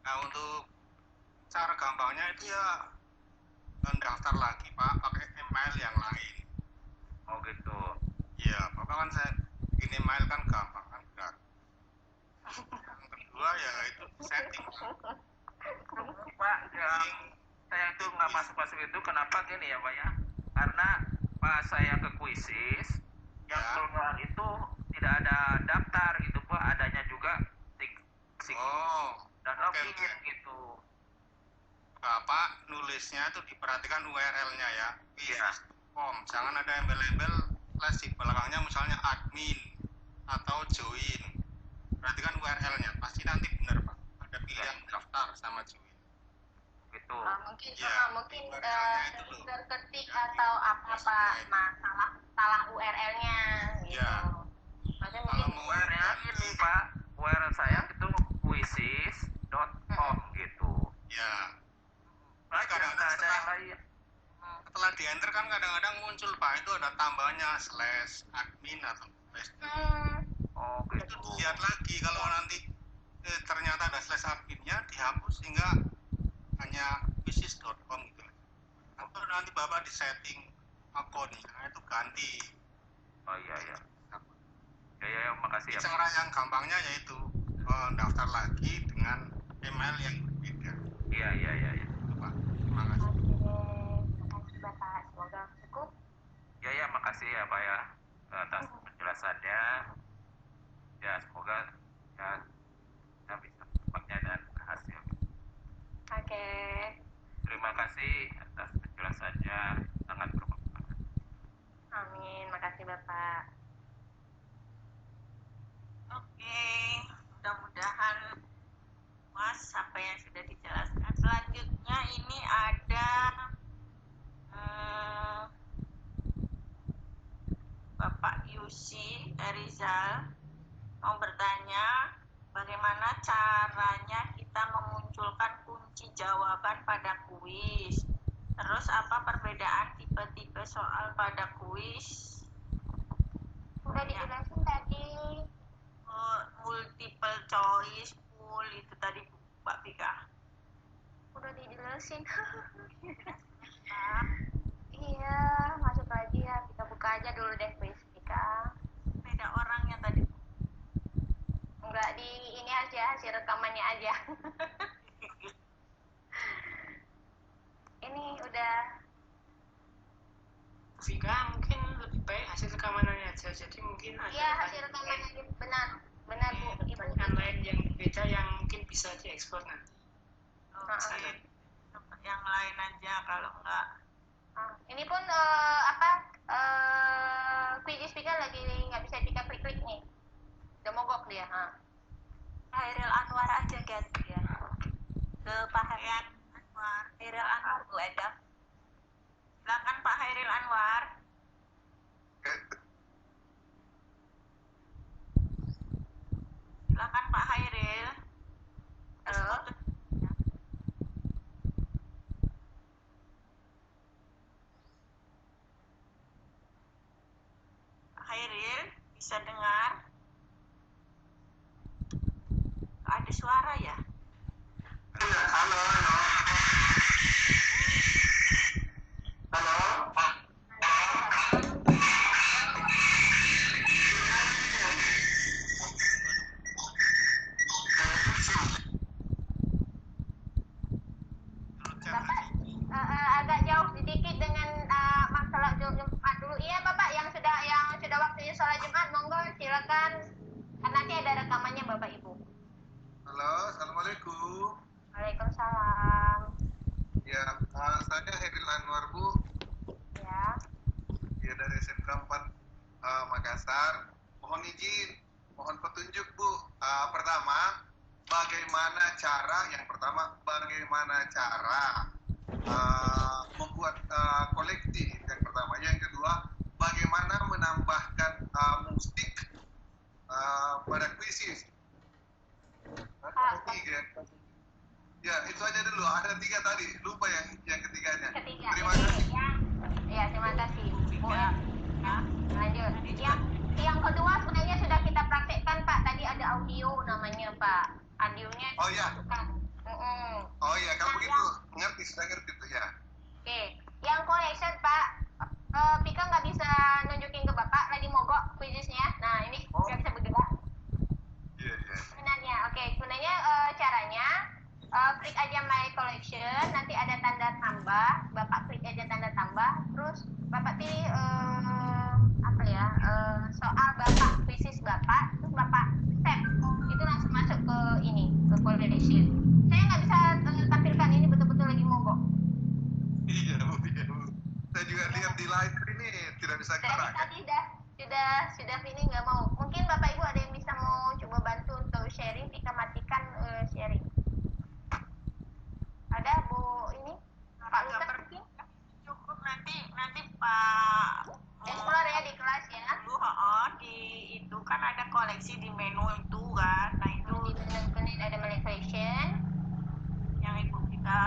Nah, untuk cara gampangnya itu ya mendaftar lagi Pak pakai email yang lain. Oh gitu. Iya, Bapak kan saya bikin email kan gampang kan berat. Yang kedua ya itu setting Pak, yang saya itu nggak masuk itu kenapa gini ya Pak ya? Karena pas saya ke kuisis yang keluar itu tidak ada daftar gitu Pak, adanya juga dan login gitu. Bapak nulisnya itu diperhatikan URL-nya ya. Quizzes.com. Jangan ada embel-embel les di belakangnya misalnya admin atau join. Perhatikan URL-nya, pasti nanti benar Pak. Ada pilihan daftar sama join. Gitu. Mungkin Ya, mungkin URL-nya itu loh. terketik atau apa masalah URL-nya gitu. Ya. Maksudnya Kalau mungkin mau URL ini Pak, URL saya itu quizzes.com gitu. ya. Baca Kadang-kadang nggak ada yang lain. setelah di enter kan kadang-kadang muncul Pak, itu ada tambahannya /admin atau Oh itu gitu. dilihat lagi kalau nanti ternyata ada /adminnya dihapus sehingga hanya quizzes.com gitu. Atau nanti Bapak di setting akunnya itu ganti. Oh iya ya. Ya, makasih ya. Cara yang gampangnya yaitu daftar lagi dengan email yang berbeda. Iya. Itu Pak. Terima kasih. makasih Bapak, semoga cukup. Ya, makasih ya Pak ya atas penjelasannya. Ya, semoga ya kita bisa cepatnya dan berhasil. Oke. Terima kasih atas penjelasannya, sangat bermanfaat. Amin, makasih Bapak. Oke, mudah-mudahan puas apa yang sudah dijelaskan. Selanjutnya ini ada Bapak Yusi dari Zal mau bertanya bagaimana caranya kita memunculkan kunci jawaban pada kuis. Terus apa perbedaan tipe-tipe soal pada kuis? Udah dijelasin tadi. Multiple choice, full itu tadi Mbak Pika. Udah dijelasin. Iya, masuk lagi ya. Kita buka aja dulu deh quiz Pika. Beda orangnya tadi. Enggak di ini aja, hasil rekamannya aja. Ini udah. Vika mungkin lebih baik hasil rekamannya aja, jadi mungkin ada Iya, hasil rekamannya benar Bu. Ibu. pertanyaan lain yang berbeda yang mungkin bisa diekspor nanti. Oke, yang lain aja kalau enggak. Ini pun quiz Pika lagi nggak bisa Pika klik nih. Udah mogok dia. Hairil Anwar aja ganti ya. Ke Pak Hairil Anwar. Hairil Anwar Bu Eda. Silakan Pak Hairil Anwar. Silakan Pak Hairil. Halo. Pak Hairil bisa dengar? Ada suara ya? Halo. Agak jauh sedikit dengan masalah Jumat dulu. Iya Bapak, yang sudah waktunya sholat Jumat, monggo silakan. Nanti ada rekamannya Bapak Ibu. Halo, assalamualaikum. Waalaikumsalam. Ya, saya Hairil Anwar Bu. Ya. Ya dari SMK 4 Makassar. Mohon izin, mohon petunjuk Bu. Pertama, bagaimana cara membuat kolektif yang pertama. Yang kedua, bagaimana menambahkan musik pada kuisis. Tiga. Ya, itu aja dulu. Ada 3 tadi. Lupa yang ketiganya. Terima kasih. Ya, terima kasih. Lanjut. Yang kedua sebenarnya sudah kita praktekkan Pak. Tadi ada audio namanya Pak. Audionya. Oh ya. Oh ya, kalau begitu sudah ngerti tuh ya. Oke. Yang collection Pak. Pika nggak bisa nunjukin ke Bapak lagi mogok quiznya. Nah ini nggak bisa bergerak. Iya. Sebenarnya, caranya klik aja My Collection, nanti Saya juga lihat di live ini tidak bisa gerak. Tadi sudah ini nggak mau. Mungkin Bapak Ibu ada yang bisa mau coba bantu untuk sharing, kita matikan sharing. Ada Bu ini Pak Lukas mungkin? Cukup nanti Pak explore ya di kelas ya. Di itu kan ada koleksi di menu itu kan. Nah itu di ada menu collection yang itu kita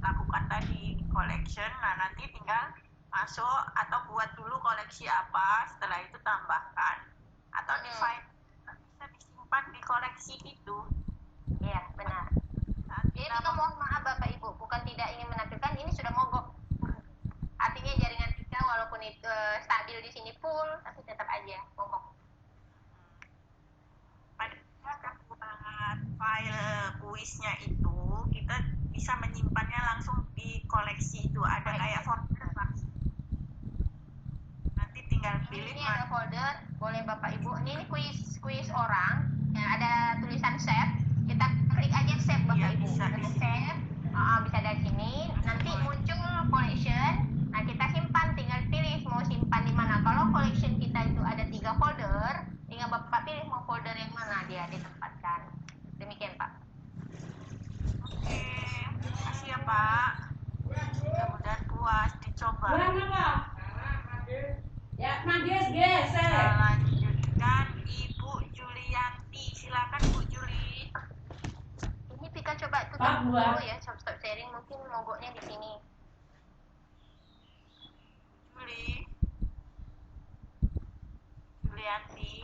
lakukan tadi collection. Nah nanti tinggal masuk atau buat dulu koleksi apa, setelah itu tambahkan atau di file bisa disimpan di koleksi itu. Iya benar. Jadi kita mohon maaf Bapak Ibu, bukan tidak ingin menampilkan, ini sudah mogok. Artinya jaringan kita walaupun itu stabil di sini full, tapi tetap aja mogok. Pada file kuisnya itu kita bisa menyimpannya langsung di koleksi itu, ada kayak folder langsung. Nanti tinggal pilih. Ini ada folder, boleh Bapak Ibu. Ini kuis orang yang ada tulisan save. Kita klik aja save Bapak Ibu. Bisa save. Bisa dari sini. Nanti muncul collection. Nah kita simpan, tinggal pilih mau simpan di mana. Kalau collection kita itu ada 3 folder, tinggal Bapak pilih mau folder yang mana dia ditempatkan. Demikian Pak. Oke, terima kasih ya Pak. Mudah-mudahan puas dicoba. Ya, manggis geser. Lanjutkan Ibu Julianti, silakan Bu Juli. Ini kita coba tutup dulu ya, stop sharing, mungkin mogoknya di sini. Julianti.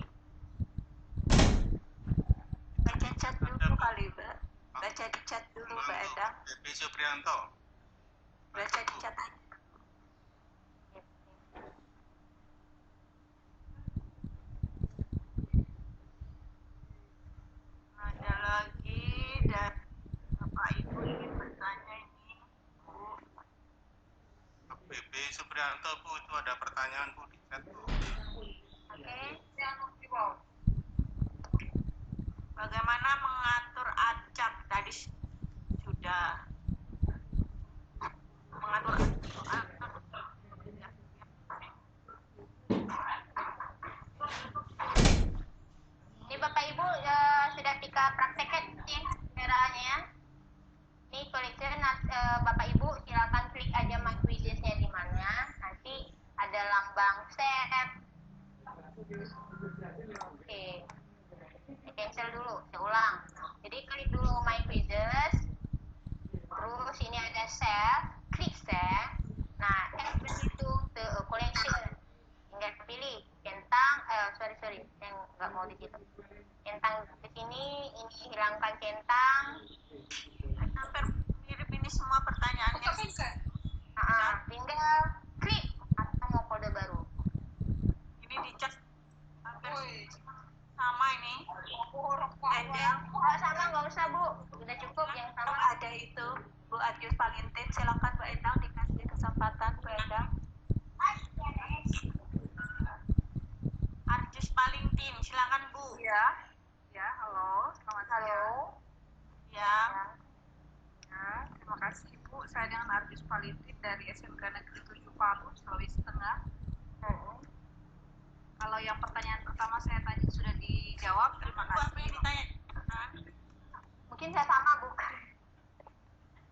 Baca chat dulu kali Mbak. Baca di chat dulu Mbak Endang. Devi Suprianto. Baca di chat aja. Ada lagi dan Bapak Ibu ingin bertanya ini Bu. Devi Suprianto Bu, itu ada pertanyaan Bu di chat Bu. Bagaimana mengatur acak? Tadi sudah mengatur Ini Bapak Ibu sudah Tika praktekkan nih caranya. Ini collection Bapak Ibu silakan klik aja my quizzesnya di mana. Nanti ada lambang save. Oke. Cancel dulu, saya ulang. Jadi klik dulu my quizzes. Terus ini ada save, klik save. Nah, itu the collection. Tinggal pilih centang, sorry, yang nggak mau di situ. Centang di sini, ini hilangkan centang. Hampir mirip ini semua pertanyaannya. Tinggal klik atau mau kode baru. Ini dicek hampir sama ini. Sama nggak usah Bu, udah cukup yang sama. Ada itu Bu Arjus Palintin, silakan Bu Endang dikasih kesempatan Bu Endang. Arjus Palintin, silakan Bu. Ya, halo, selamat siang. Ya. Ya, terima kasih Ibu. Saya dengan Arjus Palintin dari SMK Negeri 7 Palu, Sulawesi Tengah. Kalau yang pertanyaan pertama saya tanya sudah dijawab, terima kasih. Apa yang ditanya? Mungkin saya sama Bu.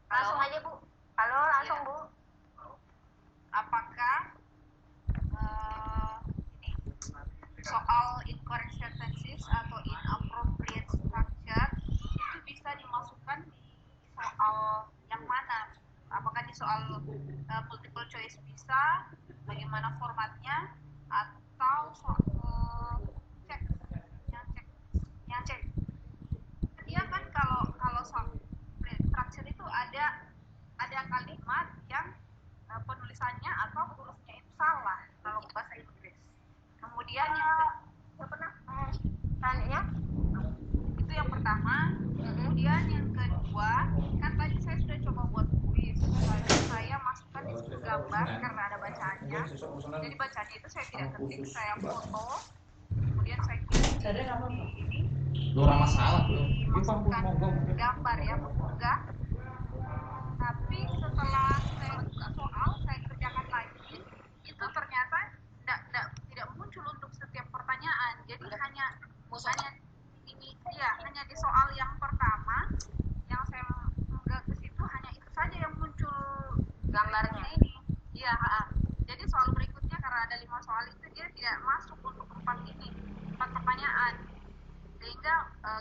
Langsung aja Bu. Halo, langsung Bu. Apakah ini soal incorrect sentences atau inappropriate structure itu bisa dimasukkan di soal yang mana? Apakah di soal multiple choice bisa? Bagaimana formatnya? Atau soal cek? Dia kan kalau soal structure itu ada kalimat yang penulisannya atau hurufnya itu salah kalau bahasa Inggris. Kemudian yang tanya itu yang pertama. Kemudian yang kedua, kan tadi saya sudah coba buat kuis. Saya masukkan di situ gambar karena ada bacaannya. Jadi bacaannya itu saya tidak ketik, saya foto. Kemudian saya kirim di ini. Dimasukkan gambar ya, mengunggah. Tapi setelah saya buka soal, saya kerjakan lagi. jadi soal berikutnya karena ada 5 soal itu dia tidak masuk untuk 4 pertanyaan, sehingga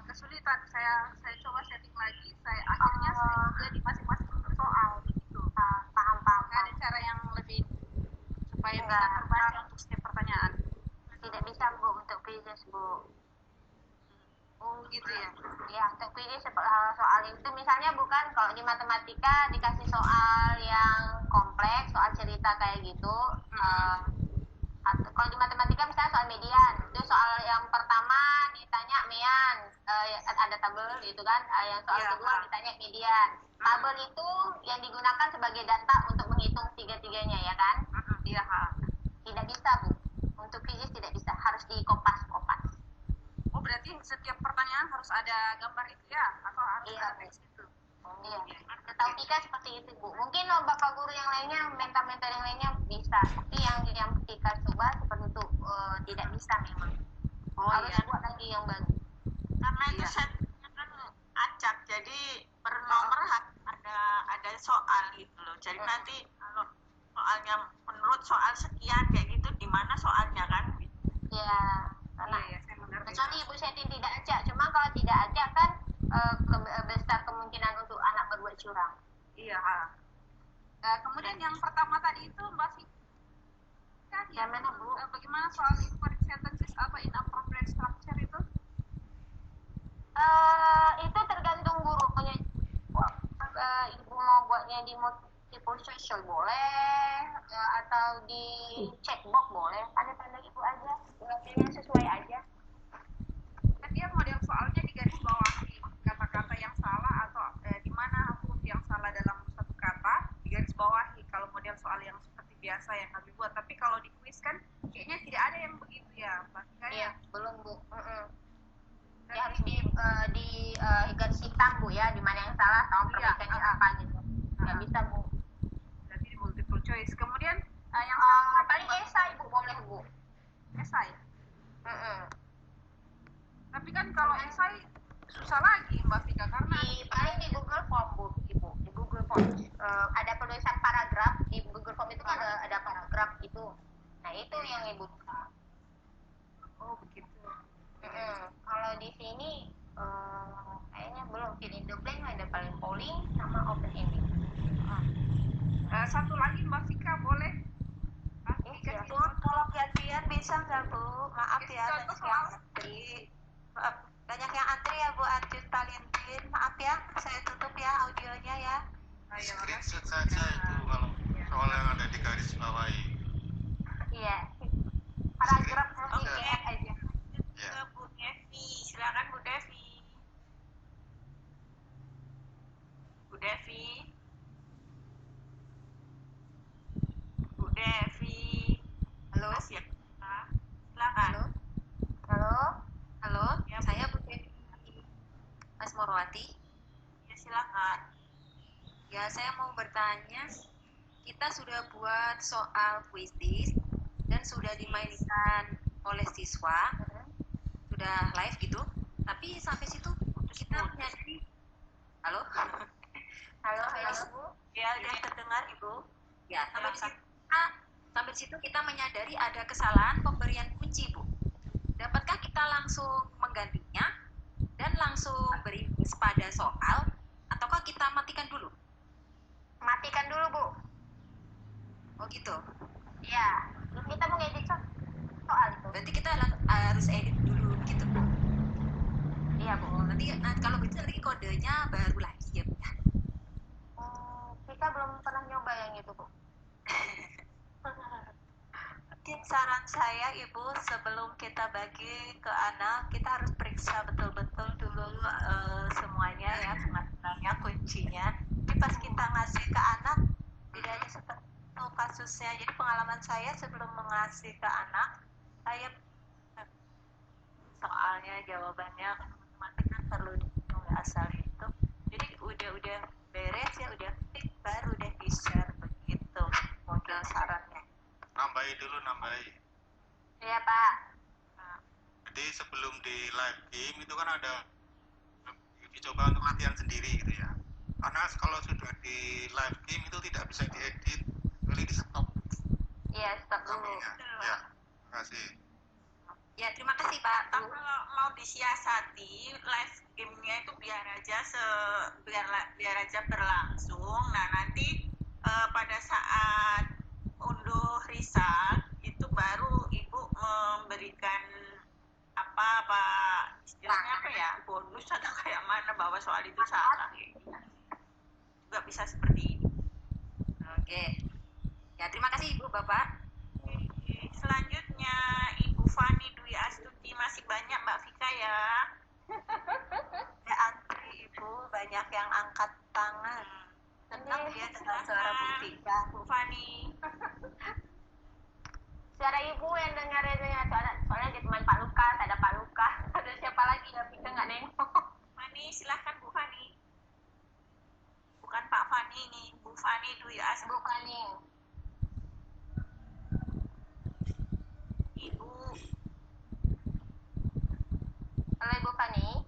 kesulitan. Saya coba setting lagi, akhirnya saya jadi masing-masing soal begitu. Paham. Ada cara yang lebih supaya bisa terbaca untuk setiap pertanyaan. Tidak bisa Bu untuk quizzes Bu. Oh gitu ya. Ya, untuk quiz soal itu misalnya bukan kalau di matematika dikasih soal yang kompleks, soal cerita kayak gitu. Kalau di matematika misalnya soal median, itu soal yang pertama ditanya mean, ada tabel gitu kan. Yang soal kedua ditanya median. Tabel itu yang digunakan sebagai data untuk menghitung tiga-tiganya ya kan? Iya. Tidak bisa Bu. Untuk quiz tidak bisa, harus dikopas-kopas. Oh berarti setiap pertanyaan harus ada gambar itu ya? Atau harus ada teks itu? Iya. Tautika seperti itu Bu. Mungkin Bapak guru yang lainnya, mentor-mentor yang lainnya bisa. Tapi yang kita coba seperti itu tidak bisa memang. Harus buat lagi yang baru. Karena itu setnya kan acak, jadi per nomor ada soal gitu loh. Jadi nanti kalau soalnya menurut soal sekian kayak gitu, di mana soalnya kan? Ya, karena kecuali Ibu setting tidak ajak. Cuma kalau tidak ajak kan besar kemungkinan untuk anak berbuat curang. Iya. Kemudian yang pertama tadi itu Mbak Vika, yang mana Bu? Bagaimana soal incorrect sentences atau inappropriate structure itu? Itu tergantung gurunya. Ibu mau buatnya di multiple choice boleh, atau di checkbox boleh. Pandai-pandai Ibu aja, pilihnya sesuai aja. Dia model soalnya di garis bawahi kata-kata yang salah atau di mana huruf yang salah dalam satu kata di garis bawahi. Kalau model soal yang seperti biasa yang kami buat, tapi kalau di quiz kan kayaknya tidak ada yang begitu ya, Pak. Iya, belum Bu. Ya harus di garis hitam Bu ya, di mana yang salah sama perbaikannya apa gitu. Nggak bisa Bu. Berarti di multiple choice. Kemudian yang paling esai Bu boleh Bu. Esai. Tapi kan kalau esai susah lagi Mbak Vika karena paling di Google Form Bu, Ibu. Di Google Form ada penulisan paragraf. Di Google Form itu kan ada paragraf itu. Nah itu yang Ibu. Oh begitu. Kalau di sini kayaknya belum. Fill in the blank ada paling polling sama open ending. Satu lagi Mbak Vika boleh? Kalau gantian bisa nggak Bu? Maaf ya, banyak yang antri ya Bu Arjun Talintin. Maaf ya, saya tutup ya audionya ya. Screenshot saja itu kalau soal yang ada di garis bawahi. Iya. Paragraf sedikit aja. Ke Bu Devi, silakan Bu Devi. Bu Devi. Bu Devi. Halo. Silakan. Halo. Ya, saya Bu Devi. Mas Morwati. Ya silakan. Ya saya mau bertanya, kita sudah buat soal quiz dan sudah dimainkan oleh siswa, sudah live gitu. Tapi sampai situ kita menyadari. Halo. Halo Bu. Ya, terdengar Ibu. Ya, sampai situ kita menyadari ada kesalahan pemberian kunci Bu. Dapatkah kita langsung menggantinya dan langsung beri pada soal, ataukah kita matikan dulu? Matikan dulu Bu. Oh gitu. Ya, kita mau edit soal itu. Berarti kita harus edit dulu gitu Bu. Iya Bu. Nanti kalau begitu nanti kodenya baru lagi ya Bu. Kita belum pernah nyoba yang itu Bu. Mungkin saran saya Ibu, sebelum kita bagi ke anak, kita harus periksa betul-betul dulu semuanya ya, semuanya kuncinya. Jadi pas kita ngasih ke anak, tidak hanya seperti itu kasusnya. Jadi pengalaman saya sebelum mengasih ke anak, saya soalnya jawabannya teman-teman kan perlu dihitung asal itu. Jadi udah beres ya, udah fix, baru deh di-share begitu model sarannya. Nambahi. Iya Pak. Jadi sebelum di live game itu kan ada dicoba untuk latihan sendiri gitu ya. Karena kalau sudah di live game itu tidak bisa diedit, kecuali di stop. Iya, stop dulu. Ya, terima kasih. Ya, terima kasih Pak. Kalau mau disiasati live game-nya itu biar aja berlangsung. Nah, nanti pada saat unduh result itu baru Ibu memberikan apa istilahnya apa ya, bonus atau kayak mana bahwa soal itu salah gitu. Juga bisa seperti ini. Oke. Ya, terima kasih Ibu, Bapak. Selanjutnya Ibu Fani Dwi Astuti, masih banyak Mbak Vika ya. Ya, antri Ibu, banyak yang angkat tangan. Senang dia dengan suara Bu Vika. Bu Fani. Suara Ibu yang dengerin soalnya di teman Pak Lukas, ada Pak Lukas, ada siapa lagi ya, Vika nggak nengok. Fani, silahkan Bu Fani. Bukan Pak Fani ini, Bu Fani Dwi Astuti. Bu Fani. Ibu. Halo Ibu Fani.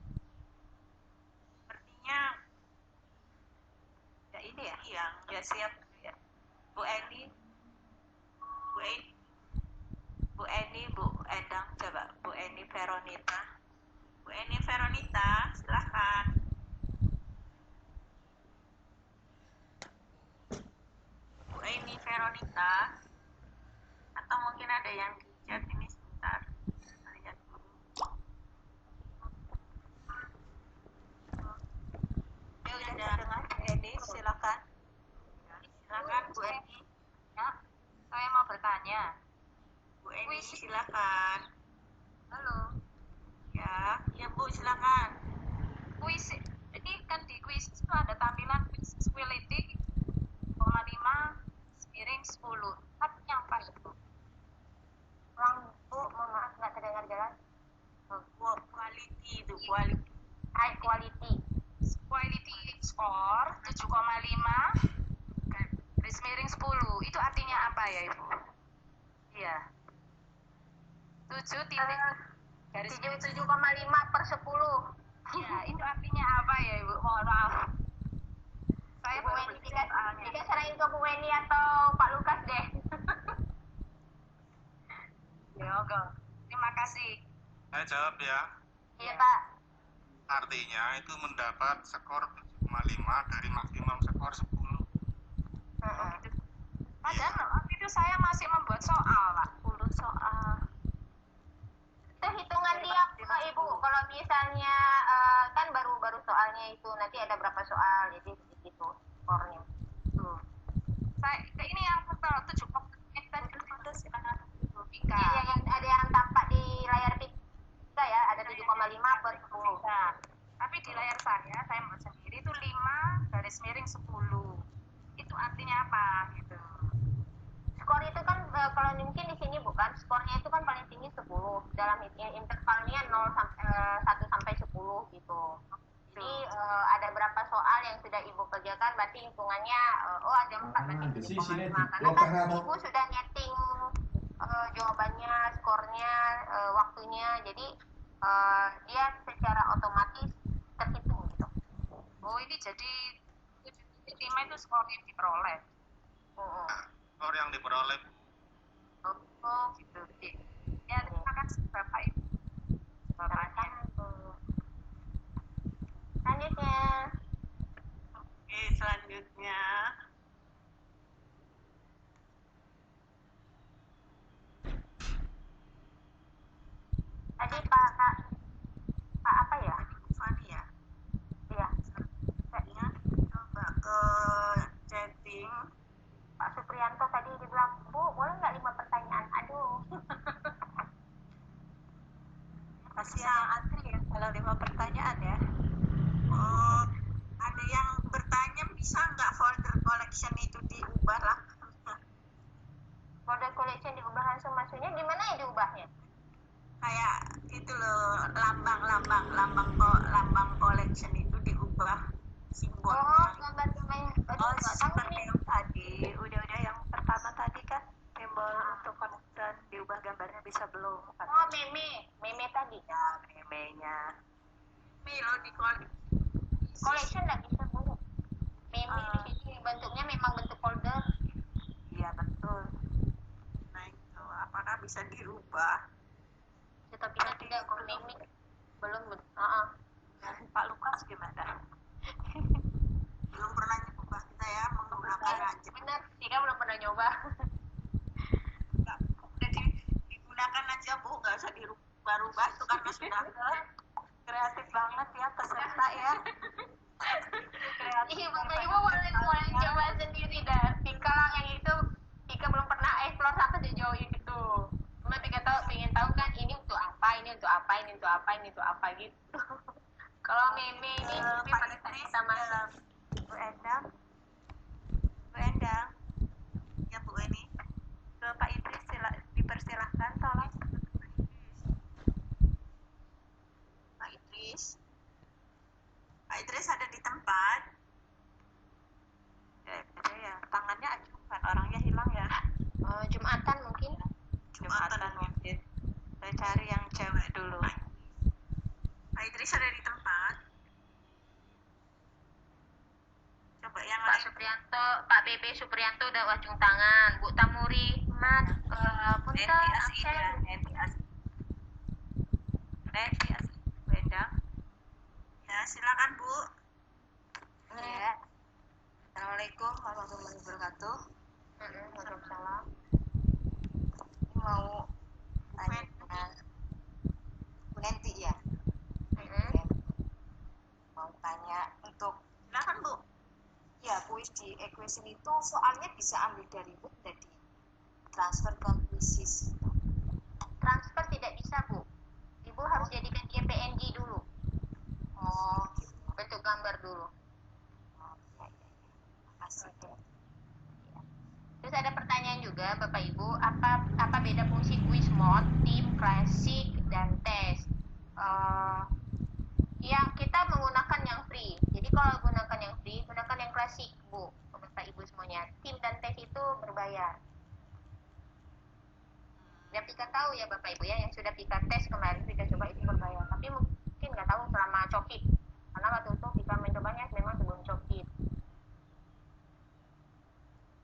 Sepertinya ya ini ya. Yang Ya siap ya. Bu Eni. Bu Eni, Bu Endang, coba Bu Eni Veronita. Bu Eni Veronita, silahkan. Bu Eni Veronita. Atau mungkin ada yang di chat ini sebentar. Kita lihat dulu. Ya udah terdengar Bu Eni, silakan. Silakan Bu Eni. Ya, saya mau bertanya. Bu Eni, silakan. Halo. Ya, Bu, silakan. Kuis ini kan di kuis itu ada tampilan quizability 0,5 miring 10. Artinya apa itu? Bu, mohon maaf nggak terdengar jelas. Quality itu, quality. High quality. Quality score 7,5 garis miring 10. Itu artinya apa ya Ibu? Iya. 7 titik garis 7,5 per 10. Ya, itu artinya apa ya Ibu? Mohon maaf. Saya Bu Weni, jika serahin ke Bu Weni atau Pak Lukas deh. Ya, oke. Terima kasih. Saya jawab ya. Iya Pak. Artinya itu mendapat skor 7,5 dari maksimum skor 10. Padahal waktu itu saya masih membuat soal, Pak. 10 soal. Itu hitungan dia Ibu. Kalau misalnya kan baru soalnya itu nanti ada berapa soal, jadi begitu skornya. Tuh. Ini yang betul 7,5 Iya, yang ada yang tampak di layar kita ya, ada 7,5 per 10. Nah, tapi di layar saya membuat sendiri itu 5 garis miring 10. Itu artinya apa gitu? Skor itu kan kalau mungkin di sini bukan, skornya itu kan paling tinggi 10. Dalam intervalnya 1 sampai 10 gitu. Jadi ada berapa soal yang sudah Ibu kerjakan, berarti hitungannya ada 4 berarti 7,5. Karena kan Ibu sudah nyeting jawabannya, skornya, waktunya, jadi dia secara otomatis terhitung gitu. Oh, ini jadi 7,5 itu skor yang diperoleh. Skor yang diperoleh. Oh, gitu. Ya, terima kasih Bapak Ibu. Bapaknya. Selanjutnya. Oke, selanjutnya. Tadi Pak apa ya? Fani ya? Iya. Kayaknya coba ke chatting. Pak Supriyanto tadi dibilang, Bu, boleh nggak 5 pertanyaan? Aduh. Masih yang antri ya, kalau 5 pertanyaan ya. Oh, ada yang bertanya bisa nggak folder collection itu diubah lah? Folder collection diubah langsung, maksudnya gimana ya diubahnya? Kayak itu loh, lambang collection itu diubah simbol. Oh, gambar pemain. Oh, seperti yang tadi, udah yang pertama tadi kan simbol untuk collection diubah gambarnya bisa belum? Oh, meme tadi. Ya, memenya. Lo di Collection nggak bisa Bu. Meme di sini bentuknya memang bentuk folder. Iya betul. nggak bisa dirubah. Ya, tapi kan tidak komik belum. Pak Lukas gimana? Belum pernah nyoba kita ya menggunakan aja. Benar, Tika belum pernah nyoba. Udah digunakan aja Bu, nggak usah dirubah-rubah itu karena sudah Kreatif banget ya peserta ya. Iya, Bapak Ibu mulai coba sendiri dah. Tika yang itu, Tika belum pernah explore sampai sejauh itu. Cuma Tika pengen tahu kan ini untuk apa, ini untuk apa, ini untuk apa, ini untuk apa gitu. Kalau Meme ini pada saat kita masuk. Bu Endang, ya Bu ini. ke Pak Idris dipersilahkan tolong. Pak Idris ada di tempat. Ya, tangannya acungkan, orangnya hilang ya. Jumatan mungkin. Jumatan mungkin. Saya cari yang cewek dulu. Pak Idris ada di tempat. Coba yang Pak Supriyanto, Pak BB Supriyanto udah wajung tangan. Bu Tamuri, Mat, punten, Nanti Bu Endang. Ya, silakan Bu. Ya. Assalamualaikum warahmatullahi wabarakatuh. Waalaikumsalam. Mau tanya Bu Nenti ya. Mau tanya untuk silakan Bu. Ya, kuis di equation itu soalnya bisa ambil dari book jadi transfer ke quizzes. Transfer tidak bisa Bu. Ibu harus jadikan dia PNG dulu. Oh, bentuk gambar dulu. Makasih. Terus ada pertanyaan juga Bapak Ibu, apa beda fungsi quiz mode, tim, klasik, dan tes? Ya kita menggunakan yang free. Jadi kalau gunakan yang free, gunakan yang klasik Bu, Bapak Ibu semuanya. Tim dan tes itu berbayar. Yang Pika tahu ya Bapak Ibu ya, yang sudah Pika tes kemarin, Pika coba itu berbayar. Tapi mungkin nggak tahu selama Cokit. Karena waktu itu Pika mencobanya memang sebelum Cokit.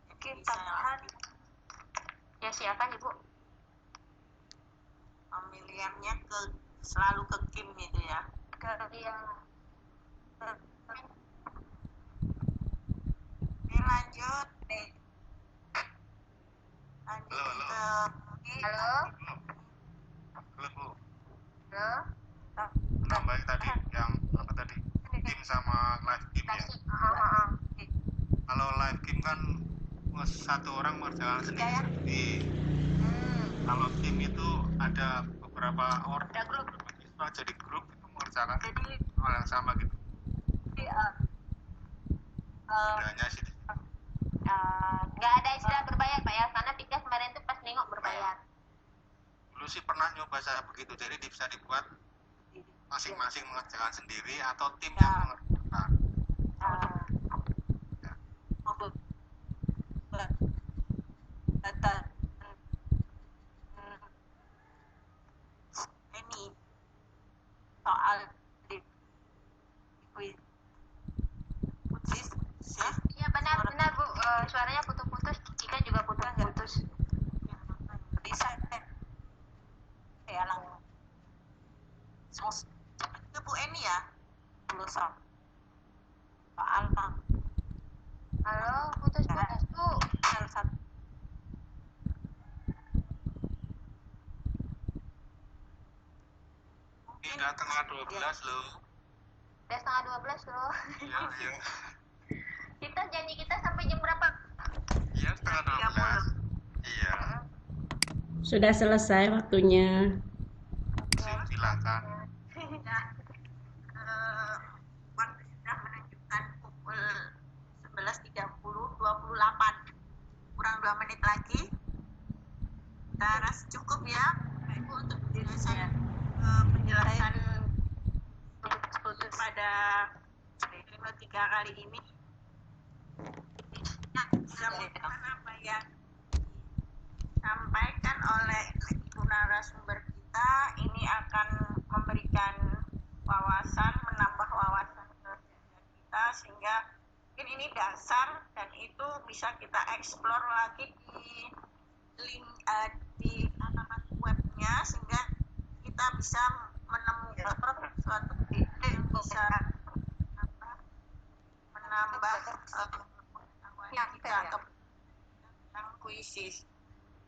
Mungkin tambahan. Ya silakan Ibu. Pemilihannya selalu ke Kim itu ya. Lanjut nih. Halo. Halo Bu. Halo. Tambah tadi yang apa tadi? Tim sama live game ya. Kalau live game kan satu orang mengerjakan sendiri. Kalau tim itu ada beberapa orang. Ada grup. Jadi grup itu mengerjakan hal yang sama gitu. Bedanya sih. Nggak ada istilah berbayar Pak ya, karena Pika kemarin tuh pas nengok berbayar. Dulu sih pernah nyoba saya begitu, jadi bisa dibuat masing-masing mengerjakan sendiri atau tim yang mengerjakan. Ini soal di quiz. Iya benar Bu, suaranya putus-putus, Pika juga putus-putus. Bisa ya langsung itu Bu Eni ya? Belum soal Bang. Halo, putus-putus Bu. Salah satu. Udah tengah 12 loh. Udah setengah 12 loh. Iya. Kita janji kita sampai jam berapa? Iya, setengah 12. Iya. Sudah selesai waktunya. Silakan. Waktu sudah menunjukkan pukul 11.30, 28. Kurang 2 menit lagi. Kita rasa cukup ya Ibu untuk penjelasan pada Prino 3 kali ini. Mudah-mudahan apa yang disampaikan oleh Ibu narasumber kita ini akan memberikan wawasan, menambah wawasan kita sehingga mungkin ini dasar dan itu bisa kita eksplor lagi di link di bisa menemukan suatu ide yang bisa menambah yang kita tentang puisi.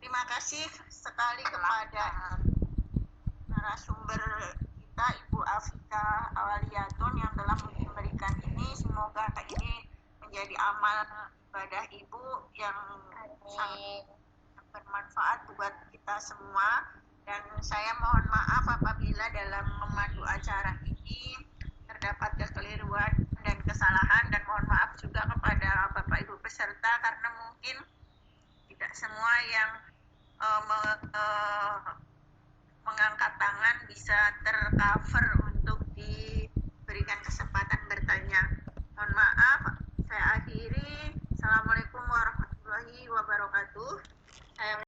Terima kasih sekali kepada narasumber kita Ibu Afika Awaliatun yang telah memberikan ini. Semoga ini menjadi amal ibadah Ibu yang sangat bermanfaat buat kita semua. Dan saya mohon maaf apabila dalam memandu acara ini terdapat kekeliruan dan kesalahan, dan mohon maaf juga kepada Bapak Ibu peserta karena mungkin tidak semua yang mengangkat tangan bisa tercover untuk diberikan kesempatan